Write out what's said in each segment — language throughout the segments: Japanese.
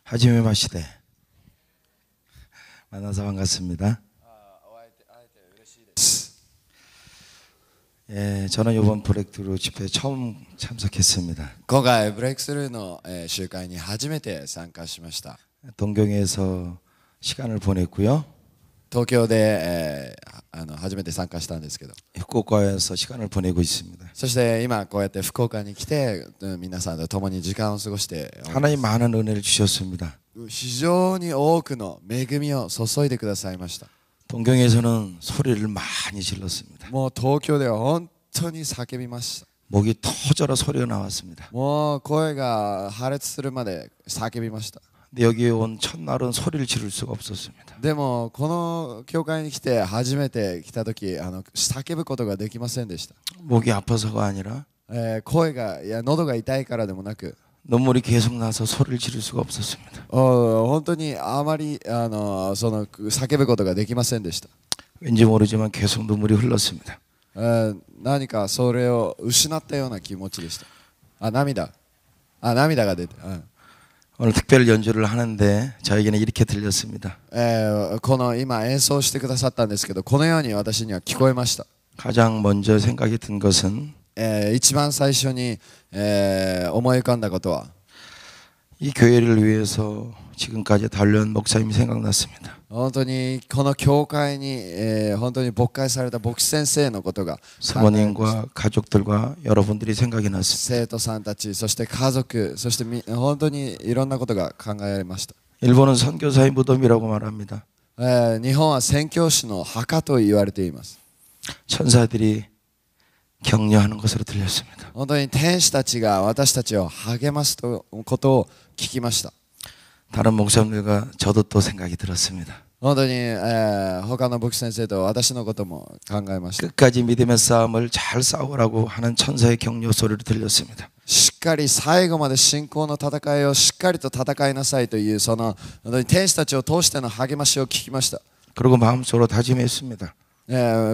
하지메 마시대. 만나서 반갑습니다. 예, 저는 이번 브레이크스루 집회에 처음 참석했습니다. 今回ブレイクスルーの集会に初めて参加しました。 동경에서 시간을 보냈고요. 東京で初めて参加したんですけど、 후쿠오카에서 시간을 보내고 있습니다. そして今こうやって福岡に来て皆さんと共に時間を過ごしております。 하나님 많은 은혜를 주셨습니다. 非常に多くの恵みを注いでくださいました。 동경에서는 소리를 많이 질렀습니다. もう東京では本当に叫びました。 목이 터져라 소리가 나왔습니다. もう声が破裂するまで叫びました。 근데 여기에 온 첫날은 소리를 지를 수가 없었습니다. でもこの教会に来て初めて来た時叫ぶことができませんでした。 목이 아파서가 아니라 声が喉が痛いからでもなく 눈물이 계속 나서 소리를 지를 수가 없었습니다. 本当にあまりその叫ぶことができませんでした。 왠지 모르지만 계속 눈물이 흘렀습니다. 何かそれを失ったような気持ちでした。涙が出て、 오늘 특별 연주를 하는데 저에게는 이렇게 들렸습니다. この今演奏してくださったんですけど、このように私には聞こえました。 가장 먼저 생각이 든 것은 一番最初に思い浮かんだことは 이 교회를 위해서 지금까지 달려온 목사님이 생각났습니다. 本当にこの教会に本当に牧会された牧師先生のことが 사모님과 가족들과 여러분들이 생각이 났습니다. 生徒さんたち、そして家族、そして本当にいろんなことが考えられました。 일본은 선교사의 무덤이라고 말합니다. 日本は宣教師の墓と言われています。 천사들이 격려하는 것으로 들렸습니다. 本当に天使たちが私たちを励ますことを聞きました。 다른 목사님들과 저도 또 생각이 들었습니다. 本当に他の牧師先生と私のことも考えました。 끝까지 믿음의 싸움을 잘 싸우라고 하는 천사의 격려 소리를 들렸습니다. しっかり最後まで信仰の戦いをしっかりと戦いなさいというその本当に天使たちを通しての励ましを聞きました。 그리고 마음속으로 다짐했습니다.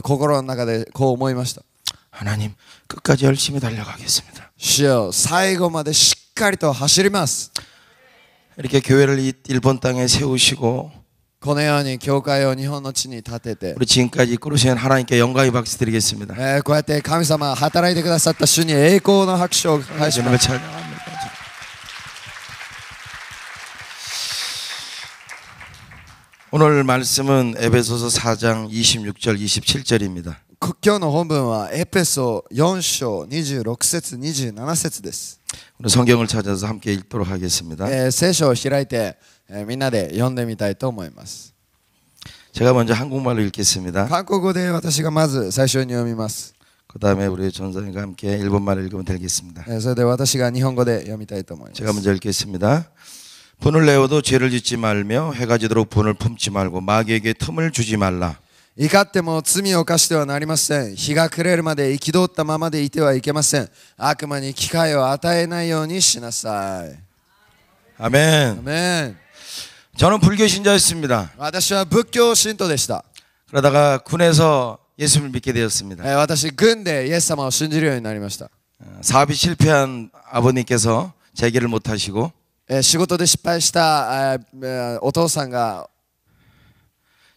心の中でこう思いました。 하나님 끝까지 열심히 달려가겠습니다. 主よ、最後までしっかりと走ります。 이렇게 교회를 일본 땅에 세우시고 このように教会を日本の地に建てて 우리 지금까지 이끌으신 하나님께 영광의 박수 드리겠습니다. こうやって神様働いてくださった主に栄光の拍手を返します。 오늘 말씀은 에베소서 4장 26절 27절입니다. 今日の本文はエペソ4章26節27節です。 우리 성경을 찾아서 함께 읽도록 하겠습니다. 聖書を開いてみんなで読んでみたいと思います。 제가 먼저 한국말로 읽겠습니다. 韓国語で私がまず最初に読みます。 그 다음에 우리 전사님과 함께 일본말을 읽으면 되겠습니다. それで私が日本語で読みたいと思います。 제가 먼저 읽겠습니다. 분을 내어도 죄를 짓지 말며 해가 지도록 분을 품지 말고 마귀에게 틈을 주지 말라. 怒っても罪を犯してはなりません。日が暮れるまで憤ったままでいてはいけません。悪魔に機会を与えないようにしなさい。 아멘. アメン。 저는 불교 신자였습니다. 私は仏教信徒でした。 그러다가 군에서 예수를 믿게 되었습니다. 私、軍でイエス様を信じるようになりました。 사업이 실패한 아버님께서 재기를 못하시고 仕事で失敗したお父さんが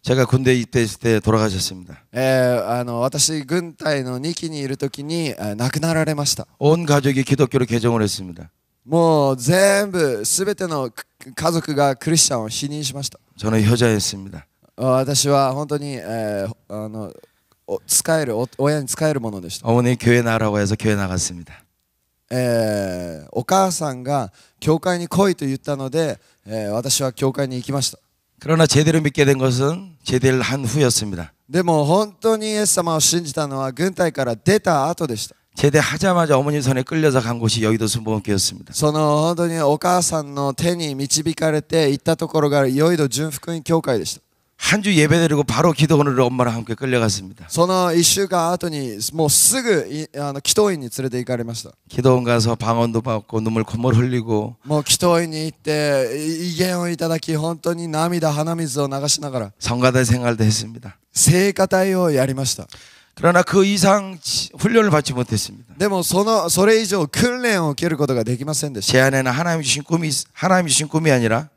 제가 군대에 입대했을 때 돌아가셨습니다. 私軍隊の2期にいる時に亡くなられました。 온 가족이 기독교로 개종을 했습니다. もう全ての家族がクリスチャンを否認しました。 저는 효자였습니다. 私は本当に親に仕えるものでした。 어머니 교회 나라고 해서 교회 나갔습니다. お母さんが教会に来いと言ったので、私は教会に行きました。 그러나 제대로 믿게 된 것은 제대를 한 후였습니다. でも本当にイエス様を信じたのは軍隊から出た後でした。 제대하자마자 어머니 손에 끌려서 간 곳이 여의도 순복음교였습니다. その本当にお母さんの手に導かれて行ったところがヨイド純福音教会でした。 한 주 예배 드리고 바로 기도원으로 엄마랑 함께 끌려갔습니다. その1週間後にもうすぐ祈祷院に連れて行かれました。 기도원 가서 방언도 받고 눈물 콧물 흘리고 もう祈祷院に行って威厳をいただき、本当に涙鼻水を流しながら 성가대 생활도 했습니다. 聖歌隊をやりました。 그러나 그 이상 훈련을 받지 못했습니다. でもそれ以上訓練を受けることができませんでした。 제 안에는 하나님이 주신 꿈이 아니라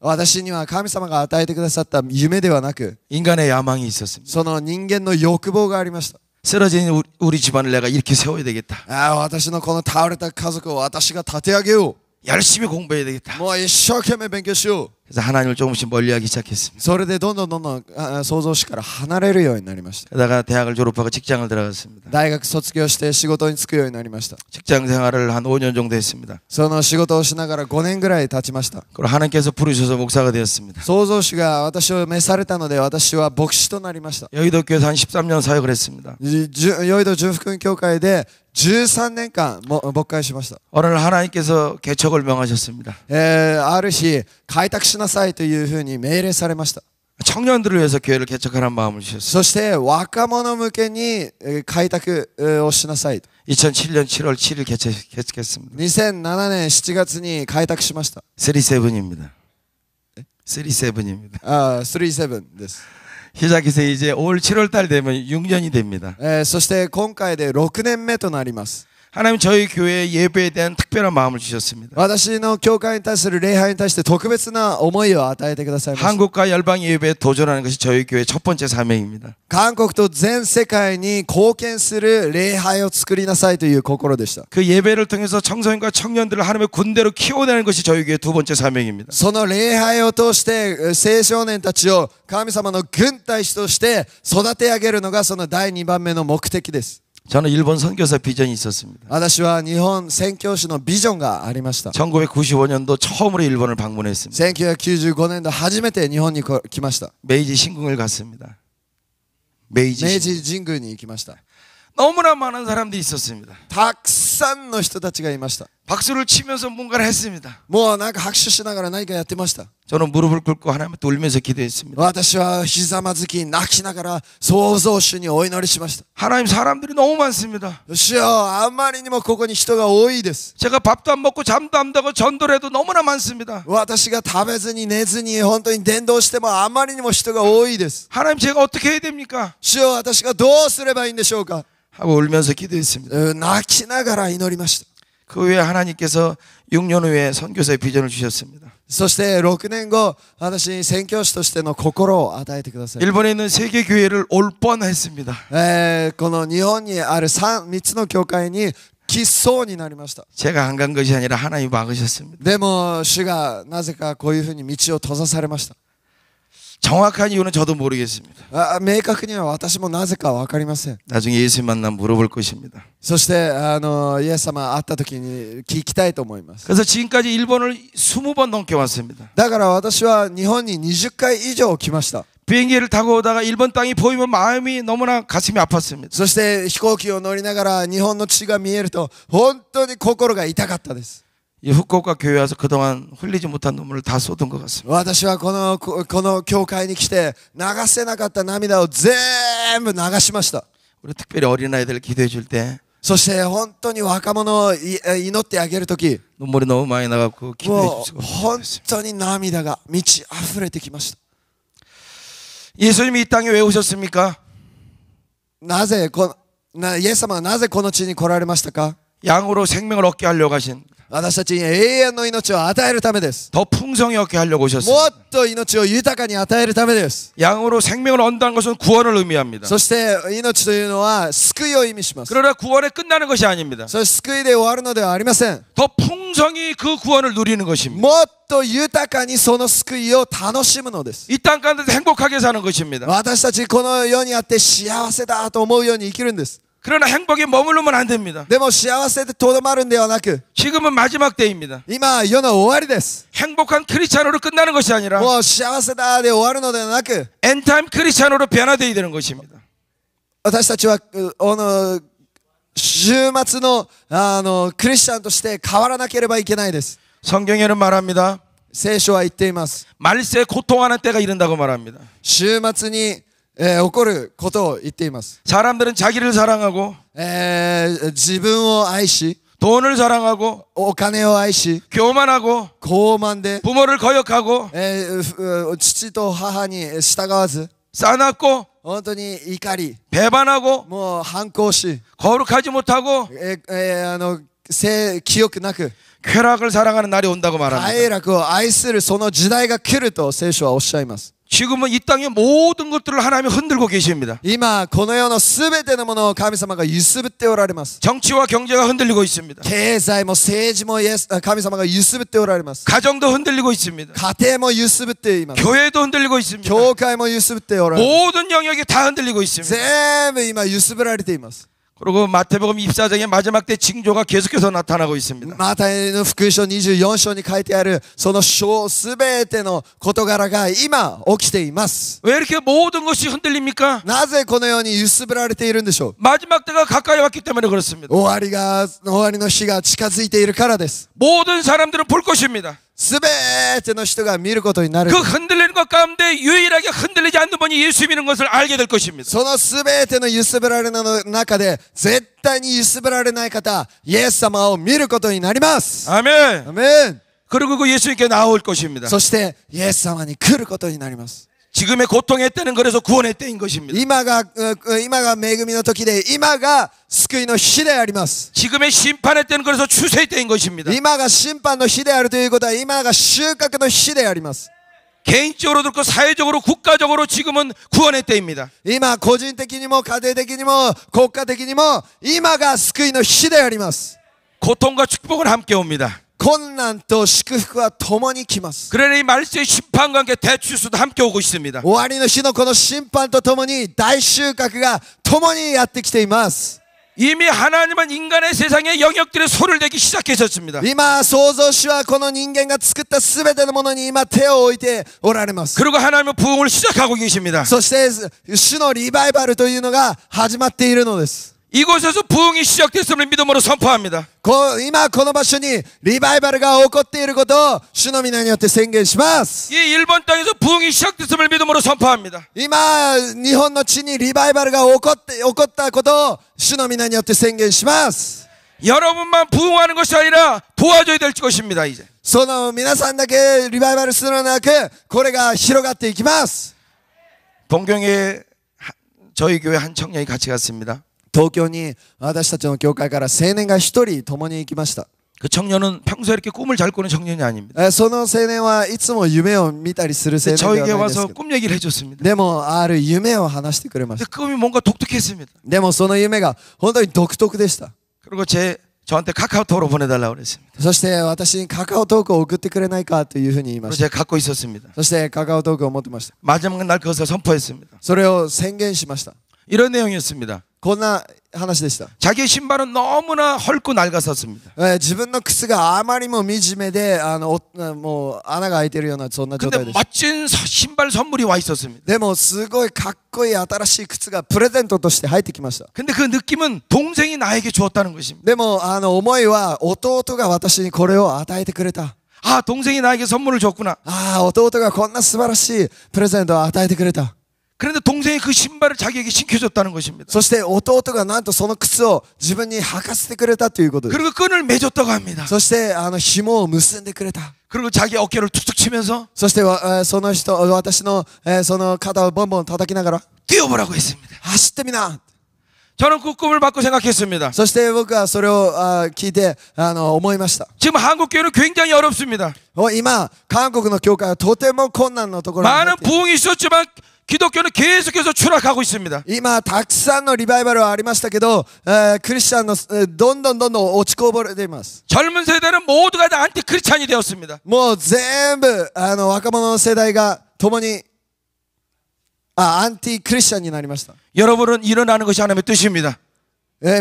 私には神様が与えてくださった夢ではなく、 인간의 야망이 있었습니다. その人間の欲望がありました。 쓰러진 우리 집안을 내가 이렇게 세워야 되겠다. 私のこの倒れた家族を私が立て上げよ 열심히 공부해야 う。 되겠다. もう一生懸命勉強しよう。 그래서 하나님을 조금씩 멀리하기 시작했습니다. それでどんどん創造主から離れるようになりました。 그러다가 대학을 졸업하고 직장을 들어갔습니다. 大学卒業して仕事に就くようになりました。 직장 생활을 한 5년 정도 했습니다. その仕事をしながら5年ぐらい経ちました。 그리고 하나님께서 부르셔서 목사가 되었습니다. 創造主が私を召されたので、私は牧師となりました。 여의도 교회에서 한 13년 사역을 했습니다. ヨイド純福音教会で13年間牧会しました。 어느 날 하나님께서 개척을 명하셨습니다. ある日開拓しなさいというふうに命令されました。 청년들을 위해서 교회를 개척하라는 마음을 주셨어요. そして若者向けに開拓をしなさいと。 2007년 7월 7일 개척했습니다. 2007年7月に開拓しました。 37입니다. 37입니다. 37です。 시작해서 이제 올 7월 달 되면 6년이 됩니다. そして今回で6年目となります。 하나님 저희 교회 예배에 대한 특별한 마음을 주셨습니다. 私の教会に対する礼拝に対して特別な思いを与えてくださいました。 한국과 열방 예배에 도전하는 것이 저희 교회 첫 번째 사명입니다. 韓国と全世界に貢献する礼拝を作りなさいという心でした。 그 예배를 통해서 청소년과 청년들을 하나님의 군대로 키워내는 것이 저희 교회 두 번째 사명입니다. その礼拝を通して青少年たちを神様の軍隊として育て上げるのがその第2番目の目的です。 저는 일본 선교사 비전이 있었습니다. 私は日本宣教師のビジョンがありました。 1995년도 처음으로 일본을 방문했습니다. 1995年度初めて日本に来ました。 메이지 신궁을 갔습니다. 明 메이지 治神宮に行きました。 너무나 많은 사람들이 있었습니다. たくさんの人たちがいました。 박수를 치면서 뭔가를 했습니다. もうなんか拍手しながら何かやってました。 저는 무릎을 꿇고 하나님께 울면서 기도했습니다. 私はひざまずき泣きながら創造主にお祈りしました。 하나님 사람들이 너무 많습니다. 主よ、あまりにもここに人が多いです。 제가 밥도 안 먹고 잠도 안 자고 전도를 해도 너무나 많습니다. 私が食べずに寝ずに本当に伝道してもあまりにも人が多いです。 하나님 제가 어떻게 해야 됩니까? 主よ、私がどうすればいいんでしょうか。 하고 울면서 기도했습니다. 泣きながら祈りました。 그 후에 하나님께서 6년 후에 선교사의 비전을 주셨습니다. そして6年後、私に宣教師としての心を与えてください。 일본에 있는 세계 교회를 올 뻔했습니다. この日本にある3つの教会に来そうになりました。 제가 안 간 것이 아니라 하나님이 막으셨습니다. でも主がなぜかこういうふうに道を閉ざされました。 정확한 이유는 저도 모르겠습니다. 明確には私もなぜか分かりません。 나중에 예수 만나면 물어볼 것입니다. そしてイエス様会った時に聞きたいと思います。 그래서 지금까지 일본을 20번 넘게 왔습니다. だから私は日本に20回以上来ました。 비행기를 타고 오다가 일본 땅이 보이면 마음이 너무나 가슴이 아팠습니다. そして飛行機を乗りながら日本の地が見えると本当に心が痛かったです。 이 후쿠오카 교회 와서 그동안 흘리지 못한 눈물을 다 쏟은 것 같습니다. 私はこの教会に来て流せなかった涙を全部流しました。 우리 특별히 어린아이들 기도해 줄 때 そして本当に若者を祈ってあげるとき、 눈물이 너무 많이 나갖고 기도해 も 줄 う 수가 本 없어요. 当に涙が満ち溢れてきました。 예수님이 이 땅에 왜 오셨습니까? イエス様はなぜこの地に来られましたか。 양으로 생명을 얻게 하려고 하신 私たちに永遠の命を与えるためです。 더 풍성히 얻게 하려고 も 오셨습니다. っと命を豊かに与えるためです。 양으로 생명을 얻는다는 것은 구원을 의미합니다. そして命というのは救いを意味します。 그러나 구원에 끝나는 것이 아닙니다. そして救いで終わるのではありません。 더 풍성히 그 구원을 누리는 것입니다. もっと豊かにその救いを楽しむのです。 이 땅 가운데서 행복하게 사는 것입니다. 私たちこの世にあって幸せだと思うように生きるんです。 그러나 행복에 머무르면 안 됩니다. でも幸せでとどまるんではなく、 지금은 마지막 때입니다. 今は世の終わりです。 행복한 크리스찬으로 끝나는 것이 아니라 もう幸せだで終わるのではなく、 엔타임 크리스찬으로 변화되어야 되는 것입니다. 私たちは週末のクリスチャンとして変わらなければいけないです。 성경에는 말합니다. 聖書は言っています。 말세에 고통하는 때가 이른다고 말합니다. 週末に起こることを言っています。 사람들은 자기를 사랑하고 自分を愛し、 돈을 사랑하고 お金を愛し、 교만하고 傲慢で、 부모를 거역하고 父と母に従わず、 싸납고 本当に怒り、 배반하고 もう反抗し、 거룩하지 못하고 清くなく、 쾌락을 사랑하는 날이 온다고 말합니다. 快楽を愛するその時代が来ると聖書はおっしゃいます。 지금은 이 땅의 모든 것들을 하나님이 흔들고 계십니다. 今この世のすべてのものを神様が揺すぶっておられます。 정치와 경제가 흔들리고 있습니다. 経済も政治も神様が揺すぶっておられます。 가정도 흔들리고 있습니다. 家庭も揺すぶっています。 교회도 흔들리고 있습니다. 教会も揺すぶっておられます。 모든 영역이 다 흔들리고 있습니다. 全部今揺すぶられています。 그리고 마태복음 24장의 마지막 때 징조가 계속해서 나타나고 있습니다. マタイの福音書24章に書いてあるそのすべての事柄が今起きています。 왜 이렇게 모든 것이 흔들립니까? なぜこのように揺すぶられているんでしょう。 마지막 때가 가까이 왔기 때문에 그렇습니다. 終わりの日が近づいているからです。 모든 사람들은 볼 것입니다. すべての人が見ることになる。 그 흔들리는 것 가운데 유일하게 흔들리지 않는 분이 예수 믿는 것을 알게 될 것입니다. そのすべての揺すぶられの中で絶対に揺すぶられない方、イエス様を見ることになります。 아멘. アメン。 그리고 그 예수님께 나올 것입니다. そしてイエス様に来ることになります。 지금의 고통의 때는 그래서 구원의 때인 것입니다. 今が恵みの時で、今が救いの日であります。 지금의 심판의 때는 그래서 추세의 때인 것입니다. 今が審判の日であるということは、今が収穫の日であります。 개인적으로도 그렇고 사회적으로 국가적으로 지금은 구원의 때입니다. 今個人的にも家庭的にも国家的にも今が救いの日であります。 고통과 축복은 함께 옵니다. 困難と祝福は共に来ます。 그러나 이 말세의 심판과 함께 대추수도 함께 오고 있습니다. 終わりの日のこの審判と共に大収穫が共にやってきています。 이미 하나님은 인간의 세상의 영역들에 손을 대기 시작하셨습니다. 今創造主はこの人間が作ったすべてのものに今手を置いておられます。 그리고 하나님은 부흥을 시작하고 계십니다. そして主のリバイバルというのが始まっているのです。 이곳에서 부흥이 시작됐음을 믿음으로 선포합니다. 今この場所にリバイバルが起こっていることを主の皆によって宣言します。 이 일본 땅에서 부흥이 시작됐음을 믿음으로 선포합니다. 今日本の地にリバイバルが起こったことを主の皆によって宣言します。 여러분만 부흥하는 것이 아니라 도와줘야 될 것입니다. 이제 その皆さんだけリバイバルするのではなく、これが広がっていきます。 동경에 저희 교회 한 청년이 같이 갔습니다. 東京に私たちの教会から青年が一人共に行きました。 그 청년은 평소에 이렇게 꿈을 잘 꾸는 청년이 아닙니다. その青年はいつも夢を見たりする青年では 저에게 ないんです 와서 けど、 꿈 얘기를 해줬습니다. でもある夢を話してくれまし 근데 た。 꿈이 뭔가 독특했습니다. でもその夢が本当に独特でした。 그리고 저한테 카카오톡으로 보내달라고 그랬습니다. そして私にカカオトークを送ってくれないかというふうに言いま 그래서 した。 제가 갖고 있었습니다. そしてカカオトークを持ってました。 마지막 날 그것을 선포했습니다. それを宣言しました。 이런 내용이었습니다. こんな話でした。 자기의 신발은 너무나 헐고 낡았었습니다. 自分の靴があまりにも惨めでもう穴が開いているようなそんな状 근데 態でした。 멋진 신발 선물이 와 있었습니다. でもすごいかっこいい新しい靴がプレゼントとして入ってきました。 근데 그 느낌은 동생이 나에게 주었다는 것입니다. でも思いは弟が私にこれを与えてくれた。 아, 동생이 나에게 선물을 줬구나. 弟がこんな素晴らしいプレゼントを与えてくれた。 그런데 동생이 그 신발을 자기에게 신겨줬다는 것입니다. そして弟がなんとその靴を自分に履かせてくれたということです。 그리고 끈을 매줬다고 합니다. そして紐を結んでくれた。 그리고 자기 어깨를 툭툭 치면서 そしてその人、私のその肩をボンボン叩きながら 뛰어보라고 했습니다. 走ってみな。 저는 그 꿈을 받고 생각했습니다. そして僕はそれを聞いて思いました。 지금 한국 교회는 굉장히 어렵습니다. 今韓国の教会はとても困難なところに入 많은 っている。 부흥이 있었지만 기독교는 계속해서 추락하고 있습니다. 今たくさんのリバイバルはありましたけど、クリスチャンのどんどん落ちこぼれています。 젊은 세대는 모두가 다 안티 크리스찬이 되었습니다. もう全部若者の世代が共にアンティクリスチャンになりました。 여러분은 일어나는 것이 하나님의 뜻입니다.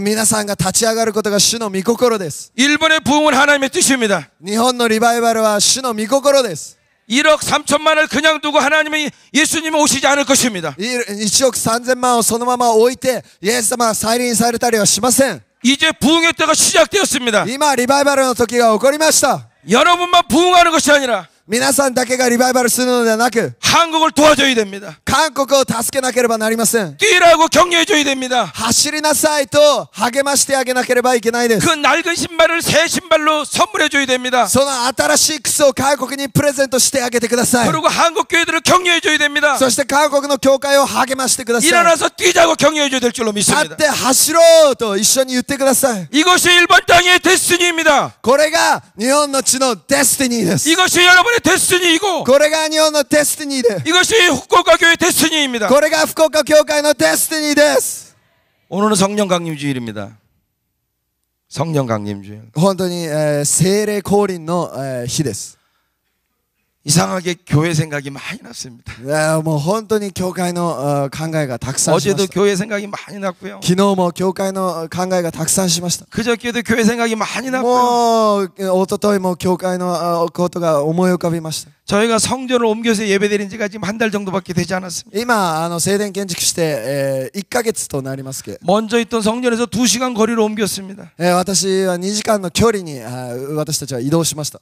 皆さんが立ち上がることが主の御心です。 일본의 부흥은 하나님의 뜻입니다. 日本のリバイバルは主の御心です。 1억 3천만을 그냥 두고 하나님이 예수님이 오시지 않을 것입니다. 1億3000万をそのまま置いてイエス様が再臨されたりはしません。 이제 부흥의 때가 시작되었습니다. 今リバイバルの時が起こりました。 여러분만 부흥하는 것이 아니라 皆さんだけがリバイバルするのではなく 한국을 도와줘야 됩니다. 韓国を助けなければなりません 뛰라고 격려해줘야 됩니다. 走りなさいと励ましてあげなければいけないです 그 낡은 신발을 새 신발로 선물해줘야 됩니다. その新しい靴を韓国にプレゼントしてあげてください 그리고 한국 교회들을 격려해줘야 됩니다. そして韓国の教会を励ましてください 일어나서 뛰자고 격려해줘야 될 줄로 立 믿습니다. って走ろうと一緒に言ってください 이것이 일본 땅의 데스티니입니다. これが日本の地のデスティニーです 이것이 여러분의 데스티니이고 これが日本のデスティニーで 이것이 후쿠오카 교회 데스티니입니다. これが福岡教会のデスティニーです 오늘은 성령 강림 주일입니다. 성령 강림 주일. 本当に、聖霊降臨の、日です 이상하게 교회 생각이 많이 났습니다. もう本当に教会の考えがたくさんしま 어제도 した 교회 생각이 많이 났고요. 昨日も教会の考えがたくさんしました 그저께도 교회 생각이 많이 났고요. もう一昨日も教会のことが思い浮かびました 저희가 성전을 옮겨서 예배드린 지가 지금 한 달 정도밖에 되지 않았습니다. 今聖殿建築して、1ヶ月となりますけど 먼저 있던 성전에서 2시간 거리로 옮겼습니다. 私は2時間の距離に私たちは移動しました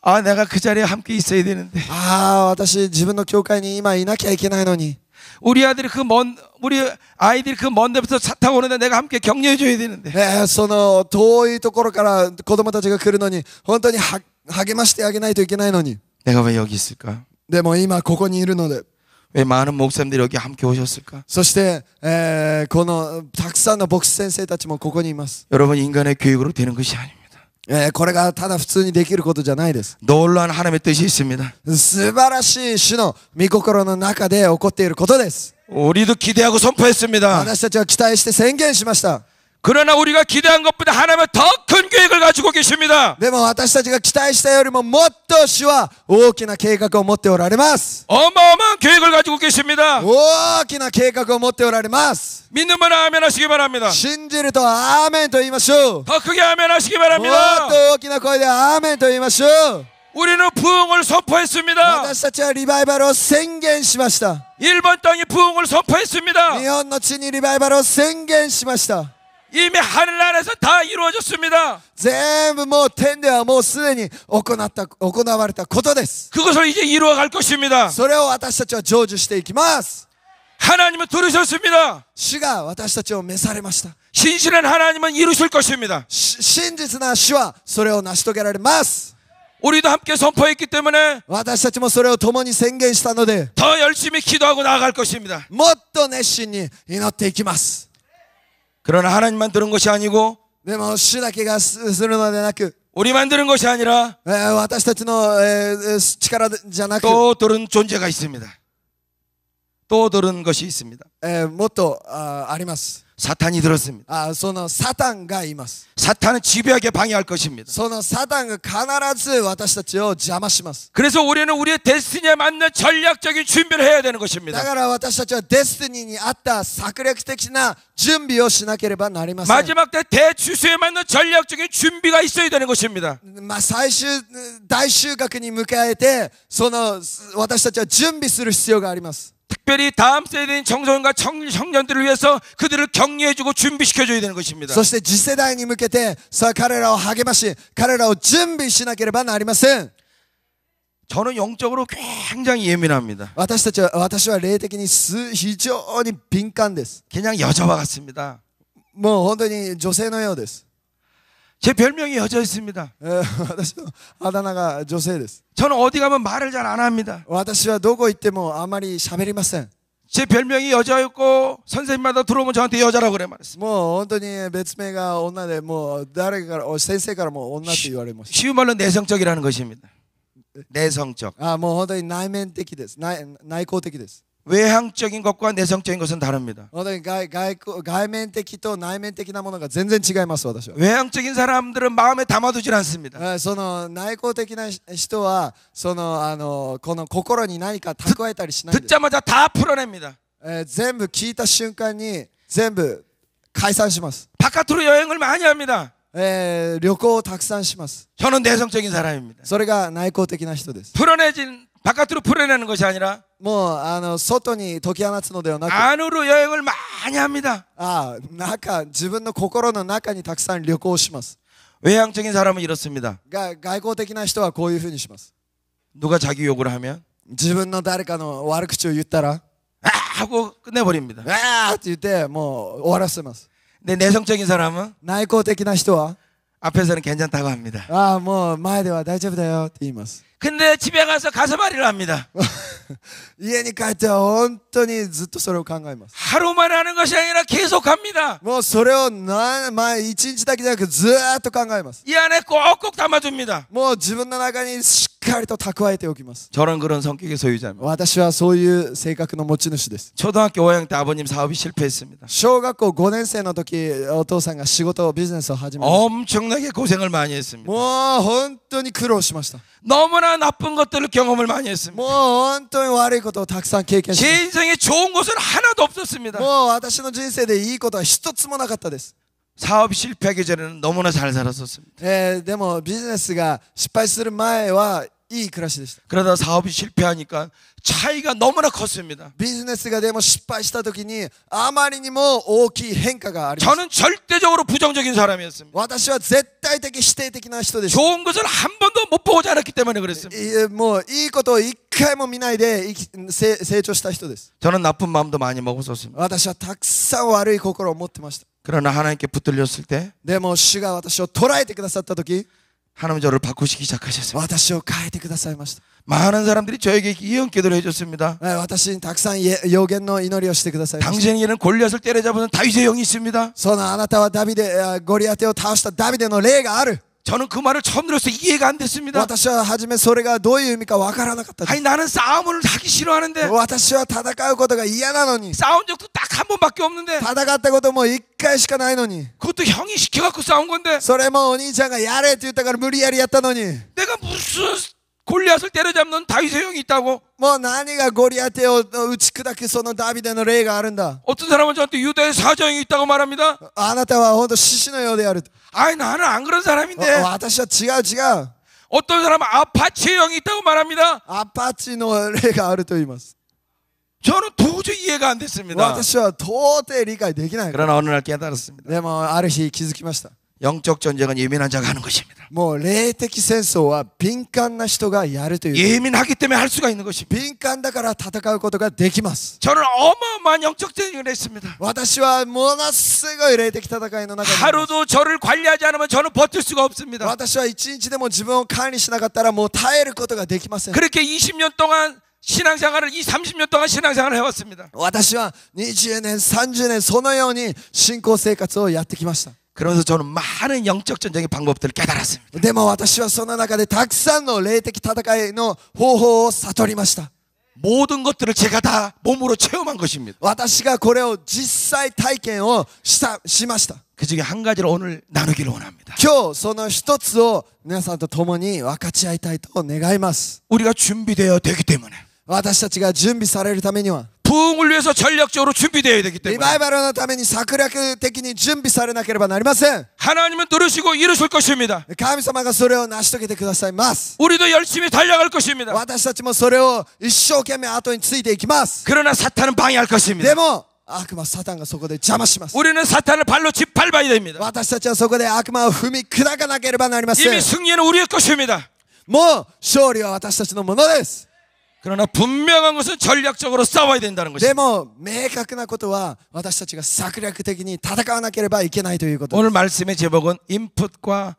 아, 내가 그 자리에 함께 있어야 되는데. 私自分の教会に今いなきゃいけないのに 우리 아이들이 그 먼 데부터 차 타고 오는데 내가 함께 격려해 줘야 되는데. その遠いところから子供たちが来るのに本当に励ましてあげないといけないのに 내가 왜 여기 있을까? でも今ここにいるので 왜 많은 목사님들이 여기 함께 오셨을까? そして、このたくさんの牧師先生たちもここにいます 여러분, 인간의 계획으로 되는 것이 아닙니다. これがただ普通にできることじゃないです 놀라운 하나님의 뜻이 있습니다. 素晴らしい主の御心の中で起こっていることです 우리도 기대하고 선포했습니다. 私たちは期待して宣言しました 그러나 우리가 기대한 것보다 하나님은 더 큰 계획을 가지고 계십니다. でも私たちが期待したよりももっと主は大きな計画を持っておられます 어마어마한 계획을 가지고 계십니다. 大きな計画を持っておられます 믿는 분은 아멘 하시기 바랍니다. 信じるとアーメンと言いましょう 더 크게 아멘 하시기 もっ 바랍니다. と大きな声でアーメンと言いましょう 우리는 부흥을 선포했습니다. 私たちはリバイバルを宣言しました 일본 땅이 부흥을 선포했습니다. 日本の地にリバイバルを宣言しました 이미 하늘 안에서 다 이루어졌습니다. 全部もう天ではもうすでに行われたことです 그것을 이제 이루어갈 것입니다. それを私たちは成就していきます 하나님은 들으셨습니다. 主が私たちを召されました 신실한 하나님은 이루실 것입니다. 真実な主はそれを成し遂げられます 우리도 함께 선포했기 때문에 私たちもそれを共に宣言したので 더 열심히 기도하고 나아갈 것입니다. もっと熱心に祈っていきます 그러나 하나님만 들은 것이 아니고 でも主だけがするのでなく 우리만 들은 것이 아니라 私たちの力じゃなく 또 들은 존재가 있습니다. 또 들은 것이 있습니다. もっとあります 사탄이 들었습니다. そのサタンがいます 사탄은 집요하게 방해할 것입니다. そのサタンが必ず私たちを邪魔します 그래서 우리는 우리의 데스티니에 맞는 전략적인 준비를 해야 되는 だ 것입니다. から私たちはデスティニーに合った策略的な準備をしなければなりません 마지막 때 대추수에 맞는 전략적인 준비가 있어야 되는 것입니다. 最終大収穫に迎えてその私たちは準備する必要があります 특별히 다음 세대인 청소년과 청년들을 위해서 그들을 격려해주고 준비시켜줘야 되는 것입니다. そして次世代に向けてさあ彼らを励まし彼らを準備しなければなりません 저는 영적으로 굉장히 예민합니다. 私は霊的に非常に敏感です 그냥 여자와 같습니다. もう本当に女性のようです 제 별명이 여자였습니다. 私のあだ名が女性です 저는 어디 가면 말을 잘 안 합니다. 私はどこ行ってもあまり喋りません 제 별명이 여자였고 선생님마다 들어오면 저한테 여자라고 그래 말했습니다. もう本当に別名が女でもう誰から先生からも女って言われました 쉬운 말로 내성적이라는 것입니다. 내성적. もう本当に内面的です内向的です 외향적인 것과 내성적인 것은 다릅니다. 本当に外面的と内面的なものが全然違います私は 외향적인 사람들은 마음에 담아두질 않습니다. その内向的な人はそのこの心に何か蓄えたりしないんです 듣자마자 다 풀어냅니다. 全部聞いた瞬間に全部解散します 바깥으로 여행을 많이 합니다. 旅行をたくさんします 저는 내성적인 사람입니다. それが内向的な人です 바깥으로 풀어내는 것이 아니라 もう外に解き放つのではなく 안으로 여행을 많이 합니다. 自分の心の中にたくさん旅行します 외향적인 사람은 이렇습니다. 外向的な人はこういうふうにします 누가 자기 욕을 하면 自分の誰かの悪口を言ったら 아 하고 끝내버립니다. あーって言ってもう終わらせます。 근데 내성적인 사람은 内向的な人は 앞에서는 괜찮다고 합니다. ああもう前では大丈夫だよって言います。 근데 집에 가서 가슴앓이를 합니다. 家に帰っては本当にずっとそれを考えます。 하루만 하는 것이 아니라 계속합니다. もうそれを一日だけじゃなくずーっと考えます。 이 안에 꼭꼭 담아줍니다. もう自分の中にしっかりと蓄えておきます。 저는 그런 성격의 소유자입니다. 私はそういう性格の持ち主です。 초등학교 5학년 때 아버님 사업이 실패했습니다. 小学校5年生の時お父さんが仕事ビジネスを始めました。 엄청나게 고생을 많이 했습니다. もう本当に苦労しました。 너무나 나쁜 것들을 경험을 많이 했습니다. もう本当に悪いことをたくさん経験しま 제 し 인생에 좋은 것은 하나도 없었습니다. た。もう私の人生でいいことは一つもなかったです。 사업이 실패하기 전에는 너무나 잘 살았었습니다. でもビジネスが失敗する前はいい暮らしでした。 그러다 사업이 실패하니까 차이가 너무나 컸습니다. ビジネスがでも失敗した時にあまりにも大きい変化がありました。 저는 절대적으로 부정적인 사람이었습니다. 私は絶対的否定的な人でした。 좋은 것을 한 번도 못 보지 않았기 때문에 그랬습니다. もういいことを一回も見ないで成長した人です。 저는 나쁜 마음도 많이 먹었었습니다. 私はたくさん悪い心を持ってました。 그러나 하나님께 붙들렸을 때 でも主が私を捉えてくださった時 하나님 저를 바꾸시기 시작하셨습니다. 私を変えてくださいました。 많은 사람들이 저에게 예언 기도를 해줬습니다. 私にたくさん予言の祈りをしてくださいました。 당신에게는 골리앗을 때려잡는 다윗의 영이 있습니다. そのあなたはゴリアテを倒したダビデの霊がある。 저는 그 말을 처음 들었을 때 이해가 안 됐습니다. 私は初めそれがどういう意味かわからなかったで 아니 나는 싸움을 하기 싫어하는데 す。私は戦うことが嫌なのに、 싸운 적도 딱 한 번밖에 없는데 戦ったことも一回しかないのに、 그것도 형이 시켜갖고 싸운 건데 それもお兄ちゃんがやれって言ったから無理やりやったのに、 내가 무슨 골리앗을 때려잡는 다윗의 영이 있다고? もう何がゴリアテを打ち砕くそのダビデの霊があるんだ。 어떤 사람은 저한테 유다의 사자영이 있다고 말합니다. あなたは本当獅子のようである。 아이 나는 안 그런 사람인데 私は違う。 어떤 사람은 아파치의 영이 있다고 말합니다. アパッチの霊があると言います。 저는 도저히 이해가 안 됐습니다. 私は到底理解できない。 그러나 어느 날 깨달았습니다. でもある日気づきました。 영적 전쟁은 예민한 자가 하는 것입니다. もう霊的戦争は敏感な人がやるという。 예민하기 때문에 할 수가 있는 것입니다. 敏感だから戦うことができます。 저는 어마어마한 영적 전쟁을 했습니다. 私はものすごい霊的戦いの中にいます。 하루도 저를 관리하지 않으면 저는 버틸 수가 없습니다. 私は一日でも自分を管理しなかったらもう耐えることができません。 그렇게 20년 동안 신앙생활을 30년 동안 신앙생활을 해왔습니다. 私は20年30年そのように信仰生活をやってきました。 그러면서 저는 많은 영적 전쟁의 방법들을 깨달았습니다. でも私はその中でたくさんの霊的戦いの方法を悟りました。 모든 것들을 제가 다 몸으로 체험한 것입니다. 私がこれを実際体験をしました。 그 중에 한 가지를 오늘 나누기를 원합니다. 今日その一つを皆さんと共に分かち合いたいと願います。 우리가 준비되어야 되기 때문에 私たちが準備されるためには 부흥을 위해서 전략적으로 준비되어야 되기 リ 때문에 バイバルのために策略的に準備されなければなりません。 하나님은 들으시고 이루실 것입니다. 神様がそれを成し遂げてくださいます。 우리도 열심히 달려갈 것입니다. 私たちもそれを一生懸命後についていきます。 그러나 사탄은 방해할 것입니다. でも悪魔サタンがそこで邪魔します。 우리는 사탄을 발로 짓밟아야 됩니다. 私たちはそこで悪魔を踏み砕かなければなりません。 이미 승리는 우리의 것입니다. もう勝利は私たちのものです。 그러나 분명한 것은 전략적으로 싸워야 된다는 で 것입니다. も明確なことは私たちが策略的に戦わなければいけないということです。 오늘 말씀의 제목은 인풋과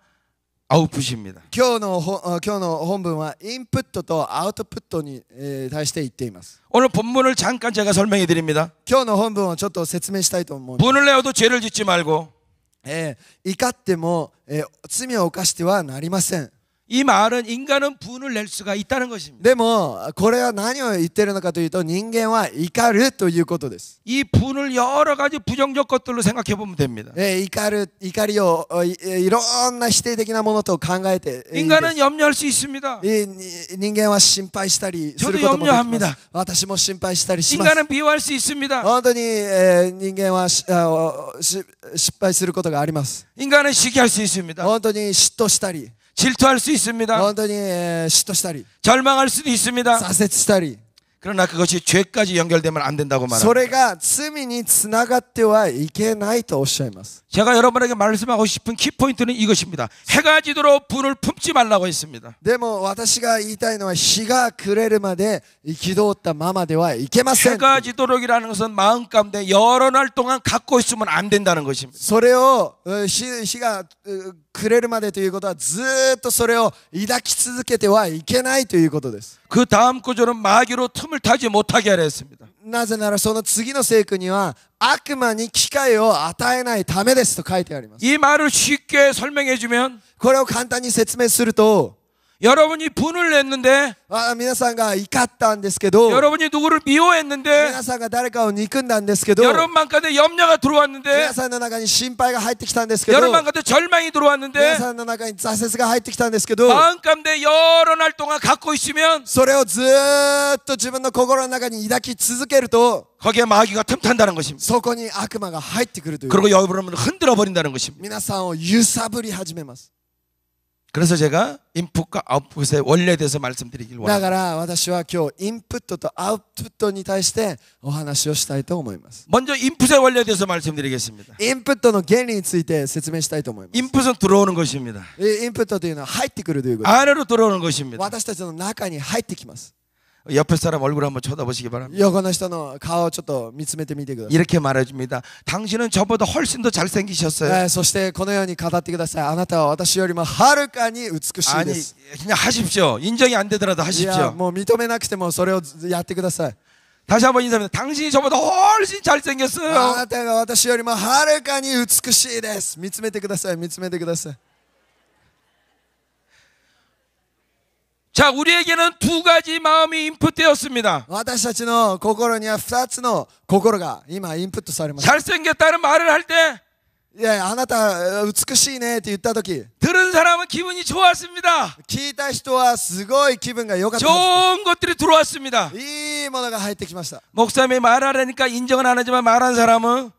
아웃풋입니다. 今日の本文はインプットとアウトプットに対して言っています。 오늘 본문을 잠깐 제가 설명해 드립니다. 今日の本文をちょっと説明したいと思います。 분을 내어도 죄를 짓지 말고 怒っても罪を犯してはなりません。 이 말은 인간은 분을 낼 수가 있다는 것입니다. でもこれは何を言っているのかというと人間は怒るということです。 이 분을 여러 가지 부정적 것들로 생각해 보면 됩니다. 怒りをいろんな否定的なものと考えていいんです。 인간은 염려할 수 있습니다. 人間は心配したりすることもできます。私も心配したりします。 인간은 미워할 수 있습니다. 本当に人間は失敗することがあります。 인간은 시기할 수 있습니다. 本当に嫉妬したり 질투할 수 있습니다. 本当に嫉妬したり 절망할 수도 있습니다. 挫折したり 그러나 그것이 죄까지 연결되면 안 된다고 そ 말합니다. れが罪につながってはいけないとおっしゃいます。 제가 여러분에게 말씀하고 싶은 키포인트는 이것입니다. 해가 지도록 분을 품지 말라고 했습니다. でも私が言いたいのは日が暮れるまで憤ったままではいけません。 해가 지도록이라는 것은 마음 가운데 여러 날 동안 갖고 있으면 안 된다는 것입니다. それを日が暮れるまでということはずーっとそれを抱き続けてはいけないということです。 그 다음 구절은 마귀로 틈을 타지 못하게 하려 했습니다. なぜならその次の聖句には悪魔に機会を与えないためですと書いてあります。 이 말을 쉽게 설명해 주면 これを簡単に説明すると 여러분이 분을 냈는데 皆さんが怒ったんですけど 여러분이 누구를 미워했는데 皆さんが誰かを憎んだんですけど 여러분 마음가운데 염려가 들어왔는데 皆さんの中に心配が入ってきたんですけど 여러분 마음가운데 절망이 皆 들어왔는데 さんの中に挫折が入ってきたんですけど 마음 가운데 여러 날 동안 갖고 있으면 それをずーっと自分の心の中に抱き続けると 거기에 마귀가 틈탄다는 것입니다. そこに悪魔が入ってくるという 그리고 여러분을 흔들어 버린다는 것입니다. 皆さんを揺さぶり始めます。 그래서 제가 인풋과 아웃풋의 원리에 대해서 말씀드리길 だ 원합니다. から私は今日インプットとアウトプットに対してお話をしたいと思います。 먼저 인풋의 원리에 대해서 말씀드리겠습니다. インプットの原理について説明したいと思います。 인풋은 들어오는 것입니다. インプットというのは入ってくるということ。 안으로 들어오는 것입니다. 私たちの中に入ってきます。 옆에 사람 얼굴 한번 쳐다보시기 바랍니다. 横の人の顔をちょっと見つめてみてください。 이렇게 말해줍니다. 당신은 저보다 훨씬 더 잘생기셨어요. そしてこのように語ってください。あなたは私よりもはるかに美しい 아니 です。 그냥 하십시오. 인정이 안 되더라도 いや 하십시오. もう認めなくてもそれをやってください。 다시 한번 인사합니다. 당신이 저보다 훨씬 あ 잘생겼어요. なたが私よりもはるかに美しいです。見つめてください。見つめてください。 자, 우리에게는 두 가지 마음이 인풋되었습니다. 私たちの心には2つの心が今インプットされました。 잘생겼다는 말을 할 때 いやあなた美しいねって言った時 들은 사람은 기분이 좋았습니다. 聞いた人はすごい気分が良かったは 좋은 것들이 들어왔습니다. ず。いいものが入ってきました。 목사님이 말하라니까 인정은 안 하지만 말한 사람은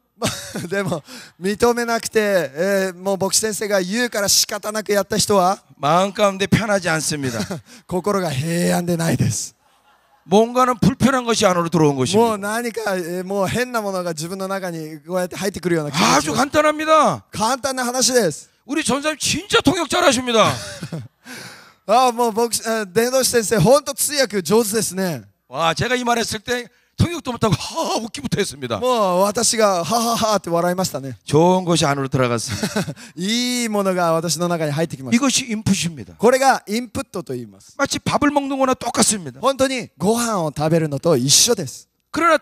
でも認めなくて、もう牧師先生が言うから仕方なくやった人は 마음 가운데 편하지 않습니다. 心が平安でないです。 뭔가는 불편한 것이 안으로 들어온 もう 것입니다. 何か、もう変なものが自分の中にこうやって入ってくるような気がし 아주 ます。 간단합니다. 簡単な話です。 우리 전사님 진짜 통역 잘하십니다. もう伝道師先生本当通訳上手ですね。 와, 제가 이 말했을 때 통역도 못하고 웃기부터 했습니다. もう私がはははって笑いましたね。 좋은 것이 안으로 들어갔습니다. いいものが私の中に入ってきました。 이것이 인풋입니다. これがインプットと言います。 마치 밥을 먹는 거나 똑같습니다. 本当にご飯を食べるのと一緒です。 그러나